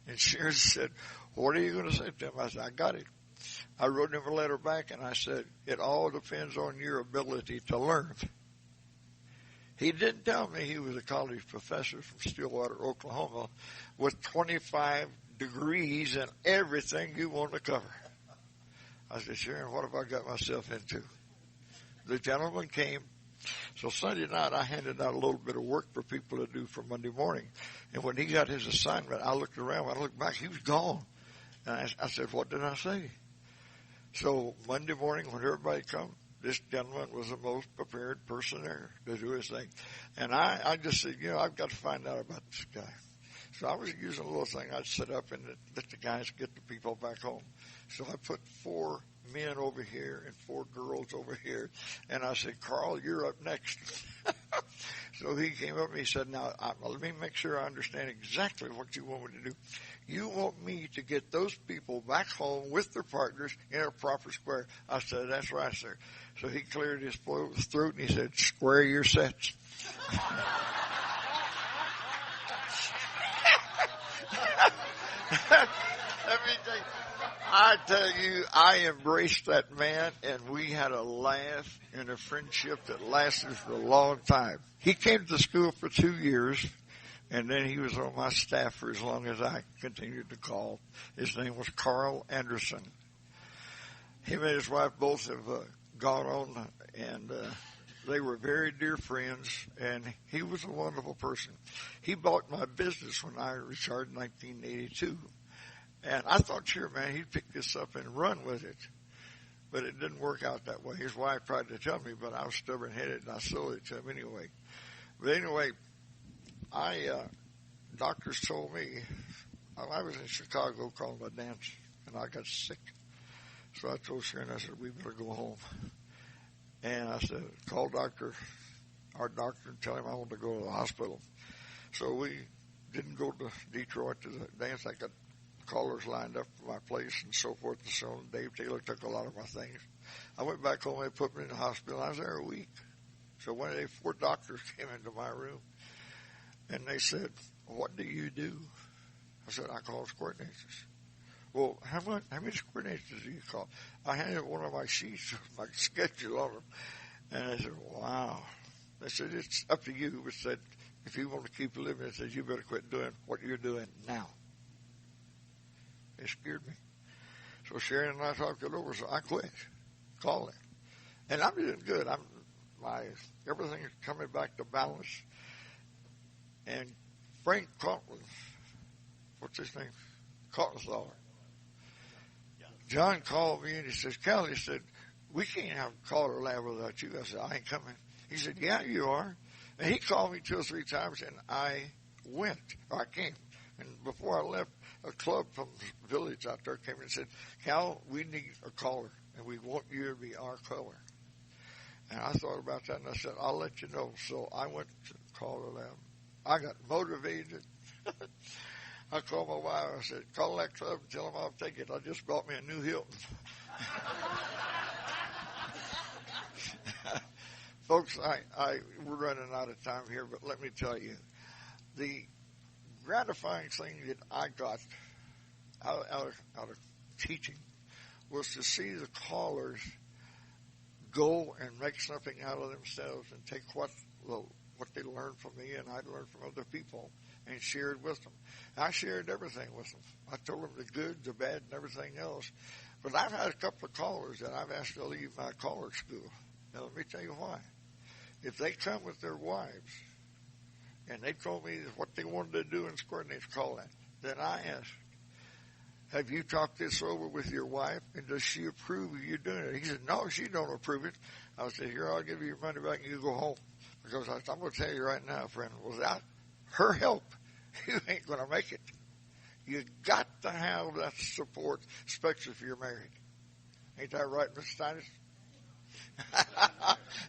And Sharon said, what are you going to say to him? I said, I got it. I wrote him a letter back, and I said, it all depends on your ability to learn. He didn't tell me he was a college professor from Stillwater, Oklahoma, with 25 degrees and everything you want to cover. I said, Sharon, what have I got myself into? The gentleman came. So Sunday night, I handed out a little bit of work for people to do for Monday morning. And when he got his assignment, I looked around. When I looked back, he was gone. And I said, what did I say? So Monday morning, when everybody come, this gentleman was the most prepared person there to do his thing. And I just said, I've got to find out about this guy. So I was using a little thing I'd set up and let the guys get the people back home. So I put 4 men over here and 4 girls over here. And I said, Carl, you're up next. So he came up and he said, now, let me make sure I understand exactly what you want me to do. You want me to get those people back home with their partners in a proper square. I said, that's right, sir. So he cleared his throat and he said, square your sets. Let me tell you, I embraced that man, and we had a laugh and a friendship that lasted for a long time. He came to school for 2 years, and then he was on my staff for as long as I continued to call. His name was Carl Anderson. Him and his wife both have gone on, and they were very dear friends, and he was a wonderful person. He bought my business when I retired in 1982. And I thought, sure, man, he'd pick this up and run with it. But it didn't work out that way. His wife tried to tell me, but I was stubborn-headed, and I sold it to him anyway. But anyway, doctors told me, I was in Chicago calling a dance, and I got sick. So I told Sharon, I said, we better go home. And I said, call our doctor, and tell him I want to go to the hospital. So we didn't go to Detroit to the dance. I got callers lined up for my place and so forth and so on. Dave Taylor took a lot of my things. I went back home. They put me in the hospital. I was there a week. So one day, 4 doctors came into my room, and they said, what do you do? I said, I call square dances. Well, how many square dances do you call? I handed one of my sheets with my schedule on them, and I said, wow. They said, it's up to you. But said, if you want to keep living, it says, you better quit doing what you're doing now. It scared me. So Sharon and I talked it over, so I quit calling. And I'm doing good. Everything is coming back to balance. And Frank Conklin, what's his name? Cottenthaler. John called me and he says, Cal, he said, we can't have CALLERLAB without you. I said, I ain't coming. He said, yeah, you are. And he called me 2 or 3 times, and I went. Or I came. And before I left, a club from the village out there came and said, Cal, we need a caller, and we want you to be our caller. And I thought about that, and I said, I'll let you know. So I went to CALLERLAB. I got motivated. I called my wife. I said, call that club and tell them I'll take it. I just bought me a new Hilton. Folks, we're running out of time here, but let me tell you, the gratifying thing that I got out of teaching was to see the callers go and make something out of themselves and take what they learned from me and I learned from other people and shared with them. I shared everything with them. I told them the good, the bad, and everything else. But I've had a couple of callers that I've asked to leave my caller school. Now, let me tell you why. If they come with their wives and they told me what they wanted to do in square dance call that, then I ask, have you talked this over with your wife, and does she approve of you doing it? He said, no, she don't approve it. I said, here, I'll give you your money back and you go home. Because I'm going to tell you right now, friend, without her help, you ain't going to make it. You got to have that support, especially if you're married. Ain't that right, Miss Steinitz?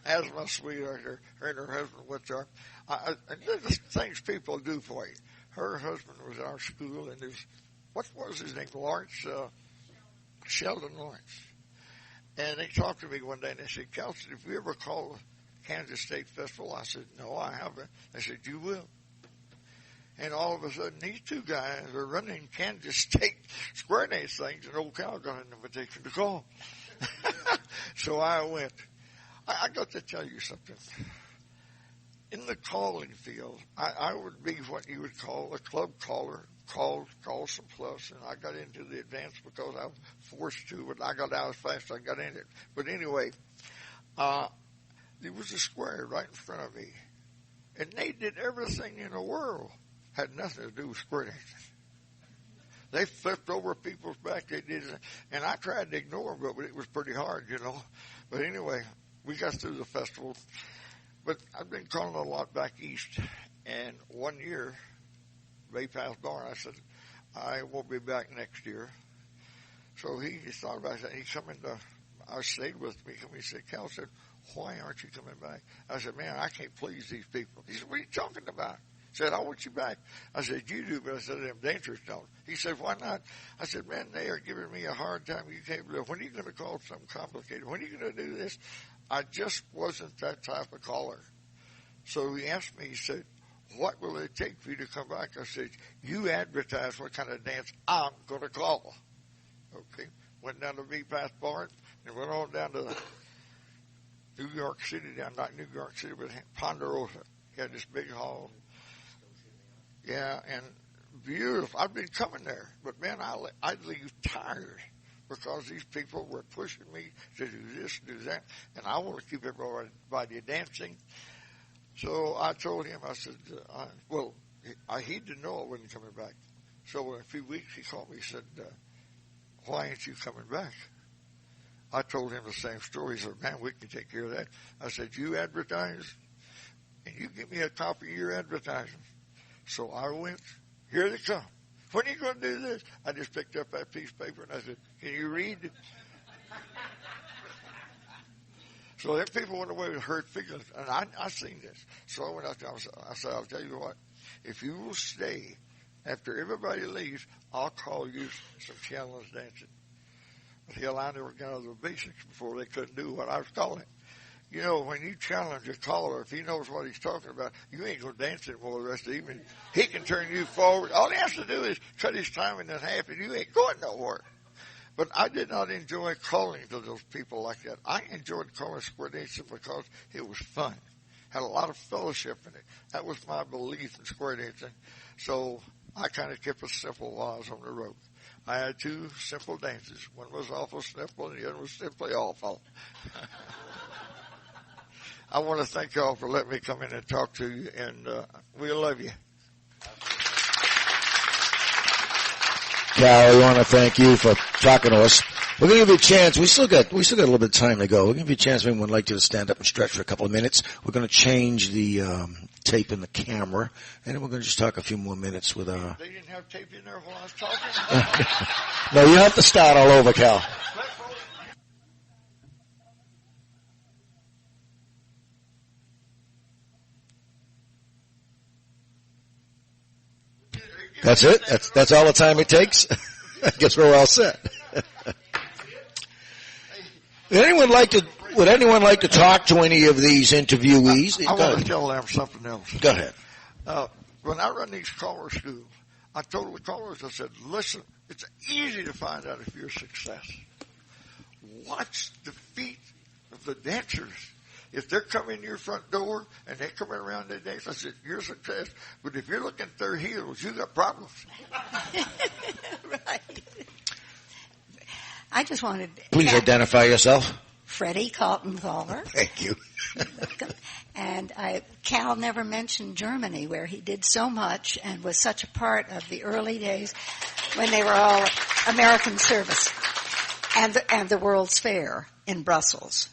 That's my sweetheart, her and her husband, which are, and the things people do for you. Her husband was at our school, and what was his name? Lawrence, Sheldon Lawrence. And they talked to me one day, and they said, Kelsey, if you ever call the Kansas State Festival? I said, no, I haven't. They said, you will. And all of a sudden, these two guys are running Kansas State square dance things, and old Cal got an invitation to call. So I went. I got to tell you something. In the calling field, I would be what you would call a club caller, call some plus, and I got into the advanced because I was forced to, but I got out as fast as I got in it. But anyway, there was a square right in front of me, and they did everything in the world. Had nothing to do with square dancing. They flipped over people's back. They did, and I tried to ignore them, but it was pretty hard, you know. But anyway, we got through the festival. But I've been calling a lot back east, and one year, Ray passed by, and I said, I won't be back next year. So he thought about it. He come into, I stayed with me. He said, Cal said, why aren't you coming back? I said, man, I can't please these people. He said, what are you talking about? He said, I want you back. I said, you do, but I said, them dancers don't. He said, why not? I said, man, they are giving me a hard time. You can't believe. When are you going to call something complicated? When are you going to do this? I just wasn't that type of caller. So he asked me, he said, what will it take for you to come back? I said, you advertise what kind of dance I'm going to call. Okay. Went down to V Path Barn and went on down to New York City, not New York City, but Ponderosa. He had this big hall. Yeah, and beautiful. I've been coming there, but man, I'd leave tired because these people were pushing me to do this, do that, and I want to keep everybody dancing. So I told him, I said, he didn't know I wasn't coming back. So in a few weeks, he called me, he said, why ain't you coming back? I told him the same story. He said, man, we can take care of that. I said, you advertise, and you give me a copy of your advertising. So I went, here they come. When are you going to do this? I just picked up that piece of paper and I said, can you read it? So then people went away with hurt feelings, and I seen this. So I went out there, I said, I'll tell you what, if you will stay after everybody leaves, I'll call you some challenge dancing. But hell, I never got out of the basics before they couldn't do what I was calling. You know, when you challenge a caller, if he knows what he's talking about, you ain't going to dance anymore the rest of the evening. He can turn you forward. All he has to do is cut his time in half, and you ain't going nowhere. But I did not enjoy calling to those people like that. I enjoyed calling square dancing because it was fun. Had a lot of fellowship in it. That was my belief in square dancing. So I kind of kept it simple while I was on the road. I had two simple dances. One was awful simple, and the other was simply awful. I want to thank y'all for letting me come in and talk to you, and we love you. Cal, we want to thank you for talking to us. We're going to give you a chance. We still got a little bit of time to go. We'll give you a chance. If anyone would like you to stand up and stretch for a couple of minutes. We're going to change the tape in the camera, and then we're going to just talk a few more minutes with They didn't have tape in there while I was talking? No, you have to start all over, Cal. That's it? That's all the time it takes? I guess we're all set. Would anyone like to talk to any of these interviewees? I want to tell them something else. Go ahead. When I run these caller schools, I told the callers, I said, listen, it's easy to find out if you're a success. Watch the feet of the dancers. If they're coming in your front door and they're coming around their dance, I said, you're a success. But if you're looking at their heels, you got problems. Right. I just wanted... Please identify yourself. Freddie Kaltenthaler. Thank you. And Cal never mentioned Germany, where he did so much and was such a part of the early days when they were all American service, and the World's Fair in Brussels.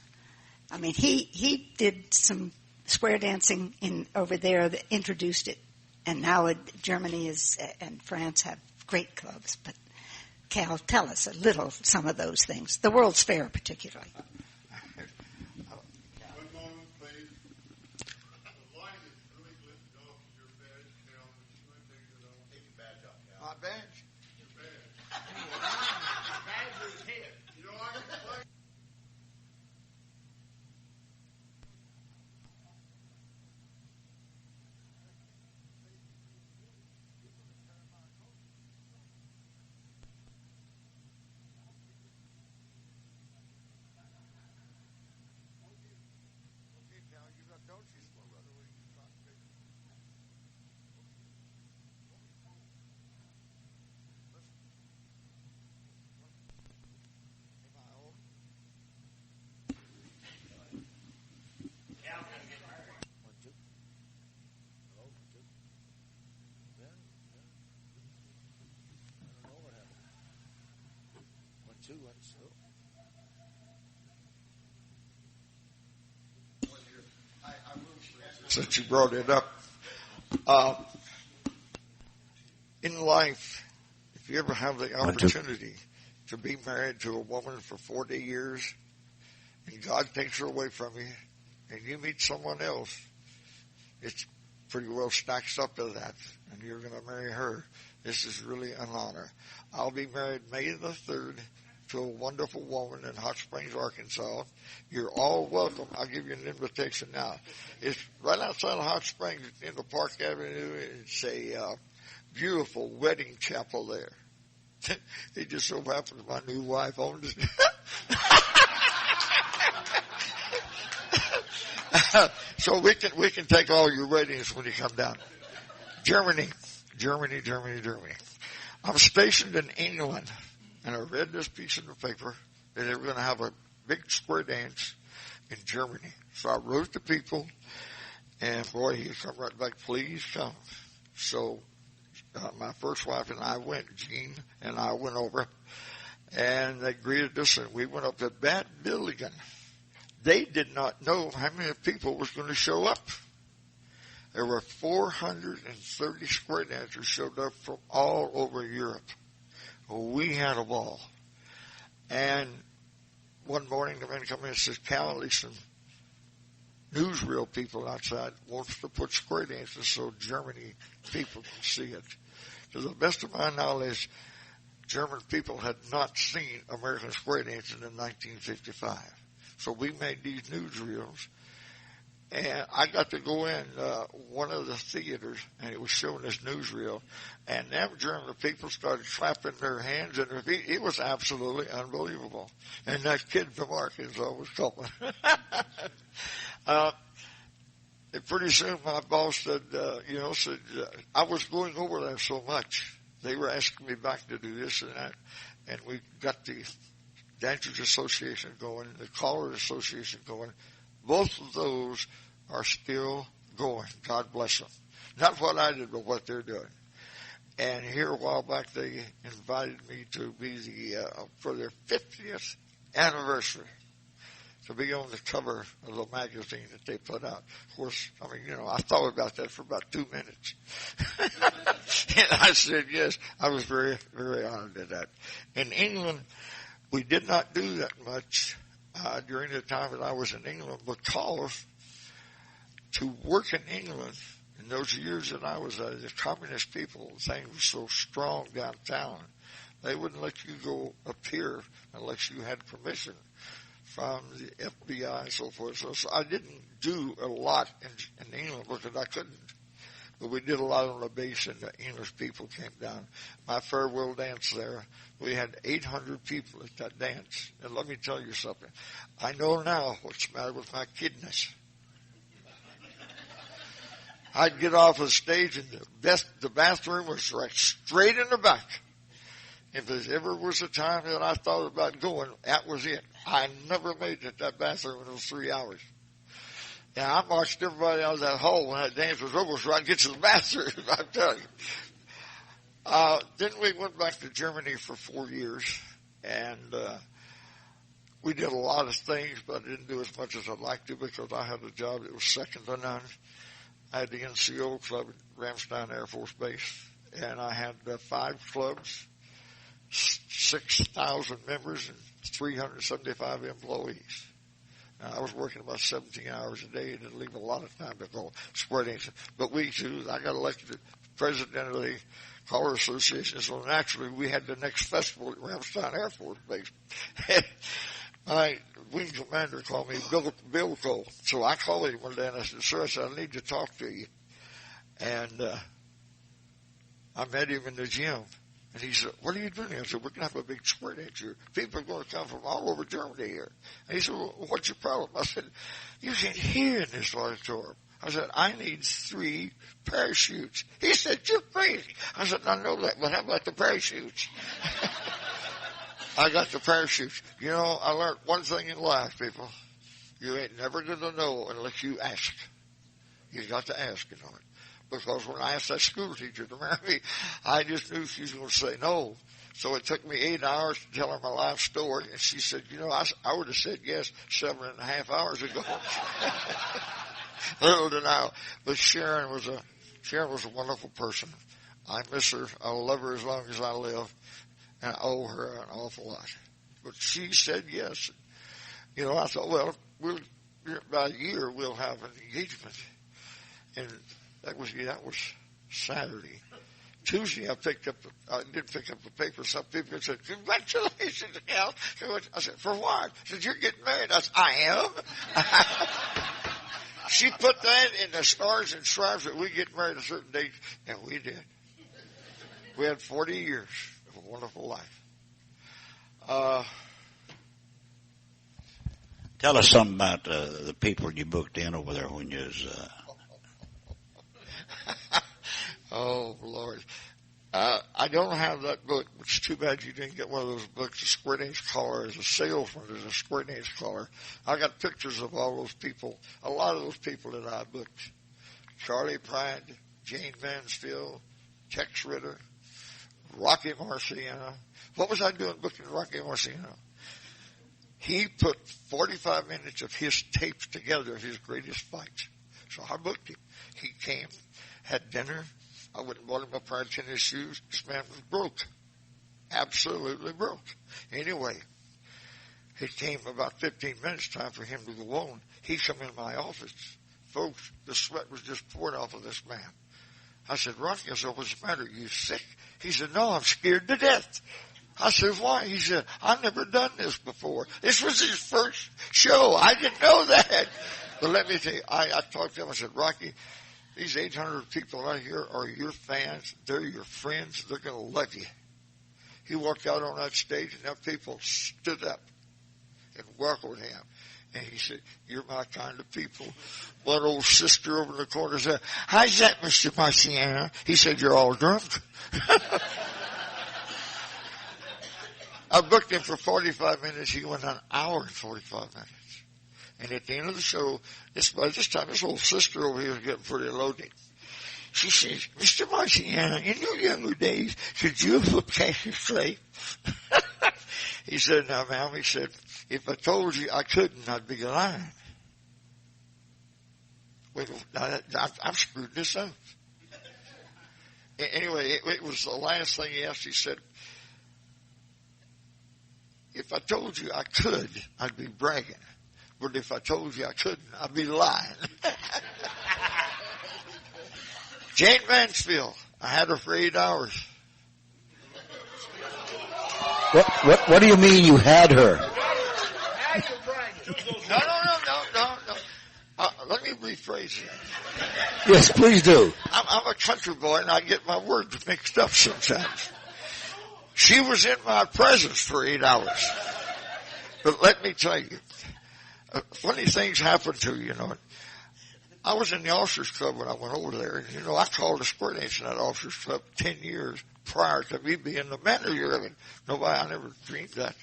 I mean, he did some square dancing over there that introduced it, and now Germany and France have great clubs. But Cal, tell us some of those things. The World's Fair, particularly. Since you brought it up, in life, if you ever have the opportunity to be married to a woman for 40 years and God takes her away from you and you meet someone else, it's pretty well stacks up to that, and you're going to marry her. This is really an honor. I'll be married May the 3rd to a wonderful woman in Hot Springs, Arkansas. You're all welcome. I'll give you an invitation now. It's right outside of Hot Springs in the Park Avenue. It's a beautiful wedding chapel there. It just so happens my new wife owned it. So we can take all your weddings when you come down. Germany. I'm stationed in England, and I read this piece in the paper that they were going to have a big square dance in Germany. So I wrote to people, and boy, he come right back, please come. So my first wife and I went, Jean and I went over, and they greeted us, and we went up to Bad Billigen. They did not know how many people was going to show up. There were 430 square dancers showed up from all over Europe. We had a ball. And one morning the man came in and says, Cal, there's some newsreel people outside wants to put square dances so Germany people can see it. To the best of my knowledge, German people had not seen American square dancing in 1955. So we made these newsreels. And I got to go in one of the theaters, and it was showing this newsreel. And them German people started clapping their hands, and it was absolutely unbelievable. And that kid from Arkansas was coming. And pretty soon my boss said, I was going over there so much. They were asking me back to do this and that. And we got the Dancers Association going, the Callers Association going. Both of those are still going. God bless them. Not what I did, but what they're doing. And here a while back, they invited me to be for their 50th anniversary, to be on the cover of the magazine that they put out. Of course, I thought about that for about 2 minutes. And I said yes. I was very, very honored at that. In England, we did not do that much during the time that I was in England, because to work in England in those years that I was the communist people, things were so strong downtown, they wouldn't let you go up here unless you had permission from the FBI and so forth. So I didn't do a lot in England because I couldn't. But we did a lot on the base, and the English people came down. My farewell dance there, we had 800 people at that dance. And let me tell you something. I know now what's the matter with my kidneys. I'd get off the stage, and the bathroom was right straight in the back. If there ever was a time that I thought about going, that was it. I never made it that bathroom in those 3 hours. And I watched everybody out of that hall when that dance was over so I could get to the bathroom, I'm telling you. Then we went back to Germany for 4 years, and we did a lot of things, but I didn't do as much as I'd like to because I had a job that was second to none. I had the NCO club at Ramstein Air Force Base, and I had 5 clubs, 6,000 members, and 375 employees. Now, I was working about 17 hours a day and didn't leave a lot of time to go square dancing. But I got elected president of the Caller Association, so naturally we had the next festival at Ramstein Air Force Base. My wing commander called me Bill Cole. So I called him one day and I said, sir, I need to talk to you. And I met him in the gym. And he said, what are you doing here? I said, we're going to have a big square dance here. People are going to come from all over Germany here. And he said, well, what's your problem? I said, you can't hear in this auditorium. I said, I need 3 parachutes. He said, you're crazy. I said, I know that, but how about the parachutes? I got the parachutes. You know, I learned one thing in life, people. You ain't never going to know unless you ask. You got to ask, you know it. Because when I asked that school teacher to marry me, I just knew she was going to say no. So it took me 8 hours to tell her my life story. And she said, you know, I would have said yes 7.5 hours ago. Little did I know. But Sharon was a wonderful person. I miss her. I'll love her as long as I live. And I owe her an awful lot. But she said yes. You know, I thought, well, about a year we'll have an engagement. And that was Saturday. Tuesday, I did pick up the paper. Some people said, congratulations, Al. I said, for what? She said, you're getting married. I said, I am. She put that in the stars and stripes that we get married a certain date, and we did. We had 40 years of a wonderful life. Tell us something about the people you booked in over there when you was... Oh, Lord. I don't have that book, which is too bad you didn't get one of those books. The Square Dance Caller as a salesman, as a Square Dance Caller. I got pictures of all those people, a lot of those people that I booked. Charlie Pratt, Jane Mansfield, Tex Ritter, Rocky Marciano. What was I doing booking Rocky Marciano? He put 45 minutes of his tapes together, his greatest fights. So I booked him. He came, had dinner. I went and bought him a pair of tennis shoes. This man was broke. Absolutely broke. Anyway, it came about 15 minutes time for him to go on. He come in my office. Folks, the sweat was just pouring off of this man. I said, Rocky, I said, what's the matter? You sick? He said, no, I'm scared to death. I said, why? He said, I've never done this before. This was his first show. I didn't know that. But let me tell you, I talked to him. I said, Rocky, these 800 people out here are your fans. They're your friends. They're going to love you. He walked out on that stage, and them people stood up and welcomed him. And he said, you're my kind of people. One old sister over in the corner said, how's that, Mr. Marciano? He said, you're all drunk. I booked him for 45 minutes. He went an hour and 45 minutes. And at the end of the show, by this time, this old sister over here is getting pretty loaded. She says, Mr. Marciano, in your younger days, could you have looked past your straight? He said, no, ma'am. He said, if I told you I couldn't, I'd be lying. Wait, I've screwed this up. Anyway, it was the last thing he asked. He said, if I told you I could, I'd be bragging. But if I told you I couldn't, I'd be lying. Jane Mansfield, I had her for 8 hours. What do you mean you had her? No. Let me rephrase it. Yes, please do. I'm a country boy, and I get my words mixed up sometimes. She was in my presence for 8 hours. But let me tell you, funny things happen to you, you know. I was in the officers club when I went over there. And, you know, I called a square dance in that officers club 10 years prior to me being the manager of it. I never dreamed that.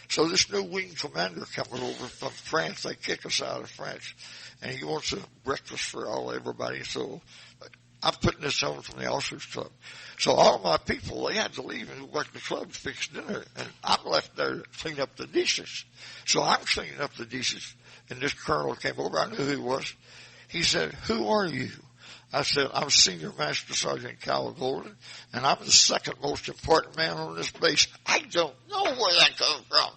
So this new wing commander coming over from France, they kick us out of France, and he wants a breakfast for everybody. So I'm putting this on from the officers club. So all my people, they had to leave and go back to the club to fix dinner, and I'm left there to clean up the dishes. So I'm cleaning up the dishes, and this colonel came over. I knew who he was. He said, "Who are you?" I said, "I'm Senior Master Sergeant Cal Golden, and I'm the second most important man on this base." I don't know where that comes from.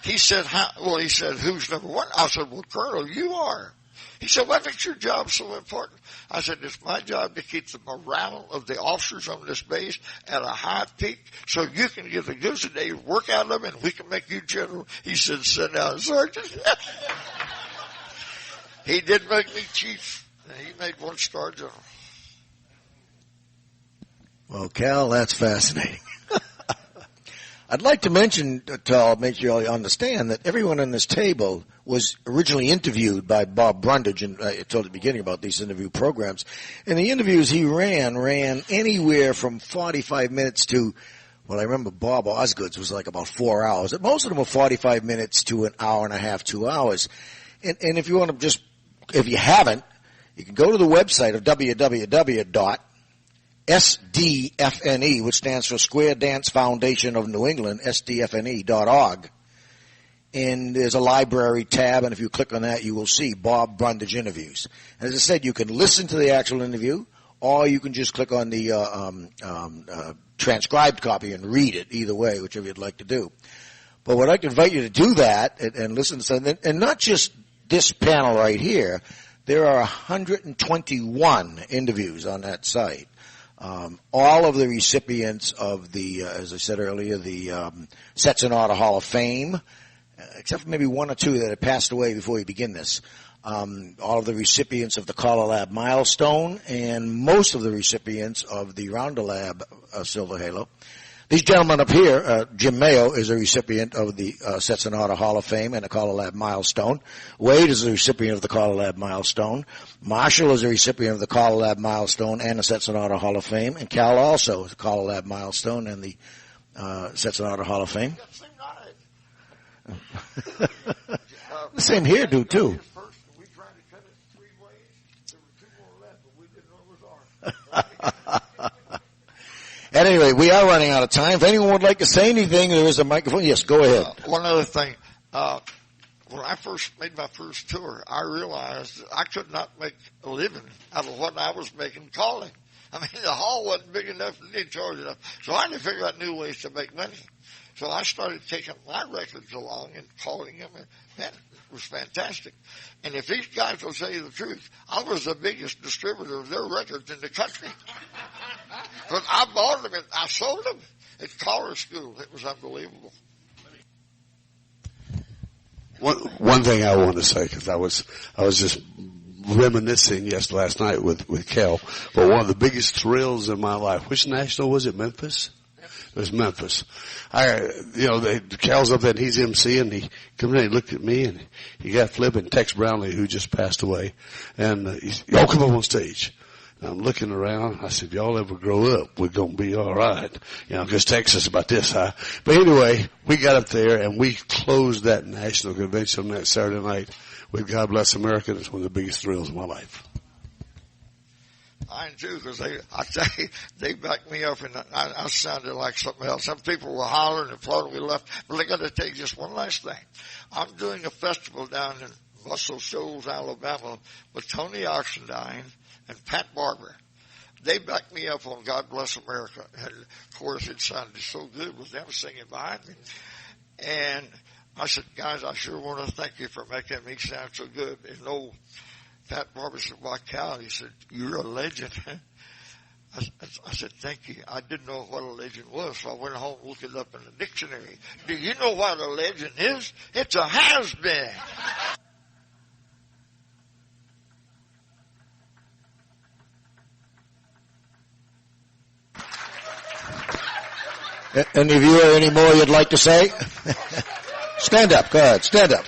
He said, he said, "Who's number one?" I said, "Well, Colonel, you are." He said, "What makes your job so important?" I said, "It's my job to keep the morale of the officers on this base at a high peak so you can get a good day's work out of them and we can make you general." He said, "Sit down, Sergeant." He did make me chief, and he made 1-star general. Well, Cal, that's fascinating. I'd like to mention, to make you all understand, that everyone on this table was originally interviewed by Bob Brundage, and I told at the beginning about these interview programs. And the interviews he ran anywhere from 45 minutes to, well, I remember Bob Osgood's was like about 4 hours. Most of them were 45 minutes to an hour and a half, 2 hours. And if you want to if you haven't, you can go to the website of www.sdfne, which stands for Square Dance Foundation of New England, sdfne.org. And there's a library tab, and if you click on that, you will see Bob Brundage interviews. And as I said, you can listen to the actual interview, or you can just click on the transcribed copy and read it, either way, whichever you'd like to do. But I'd like to invite you to do that and listen to something, and not just this panel right here. There are 121 interviews on that site. All of the recipients of the, as I said earlier, the Sets and Order Hall of Fame, except for maybe one or two that had passed away before we begin this. All of the recipients of the CALLERLAB milestone, and most of the recipients of the RounderLab Silver Halo. These gentlemen up here, Jim Mayo is a recipient of the Sets and Order Hall of Fame and the CALLERLAB milestone. Wade is a recipient of the CALLERLAB milestone. Marshall is a recipient of the CALLERLAB milestone and the Sets and Order Hall of Fame. And Cal also is a CALLERLAB milestone and the Sets and Order Hall of Fame. The same here, do too. We tried to cut it 3 ways. There were 2 more left, but we didn't know it was ours. At any rate, we are running out of time. If anyone would like to say anything, there is a microphone. Yes, go ahead. One other thing. When I first made my first tour, I realized that I could not make a living out of what I was making calling. I mean, the hall wasn't big enough and didn't charge enough. So I had to figure out new ways to make money. So I started taking my records along and calling them, and man, it was fantastic. And if these guys will tell you the truth, I was the biggest distributor of their records in the country. Because I bought them and I sold them at Collar School. It was unbelievable. One thing I want to say, because I was just reminiscing last night with Cal, but one of the biggest thrills in my life. Which national was it? Memphis? It was Memphis. Cal's up there and he's MC, and he comes in and he looked at me, and he got Flip and Tex Brownlee, who just passed away, and y'all come up on stage. And I'm looking around. I said, if y'all ever grow up, we're going to be all right. Because Texas is about this high. But anyway, we got up there and we closed that national convention on that Saturday night with God Bless America. It's one of the biggest thrills of my life. I do, because they backed me up, and I sounded like something else. Some people were hollering and applauding we left. But I got to tell you just one last thing. I'm doing a festival down in Muscle Shoals, Alabama, with Tony Oxendine and Pat Barber. They backed me up on God Bless America. And of course, it sounded so good with them singing behind me. And I said, guys, I sure want to thank you for making me sound so good. And Pat Barber said, why, Cal? He said, you're a legend. I said, thank you. I didn't know what a legend was, so I went home and looked it up in the dictionary. Do you know what a legend is? It's a has-been. Any of you or any more you'd like to say? Stand up. Go ahead. Stand up.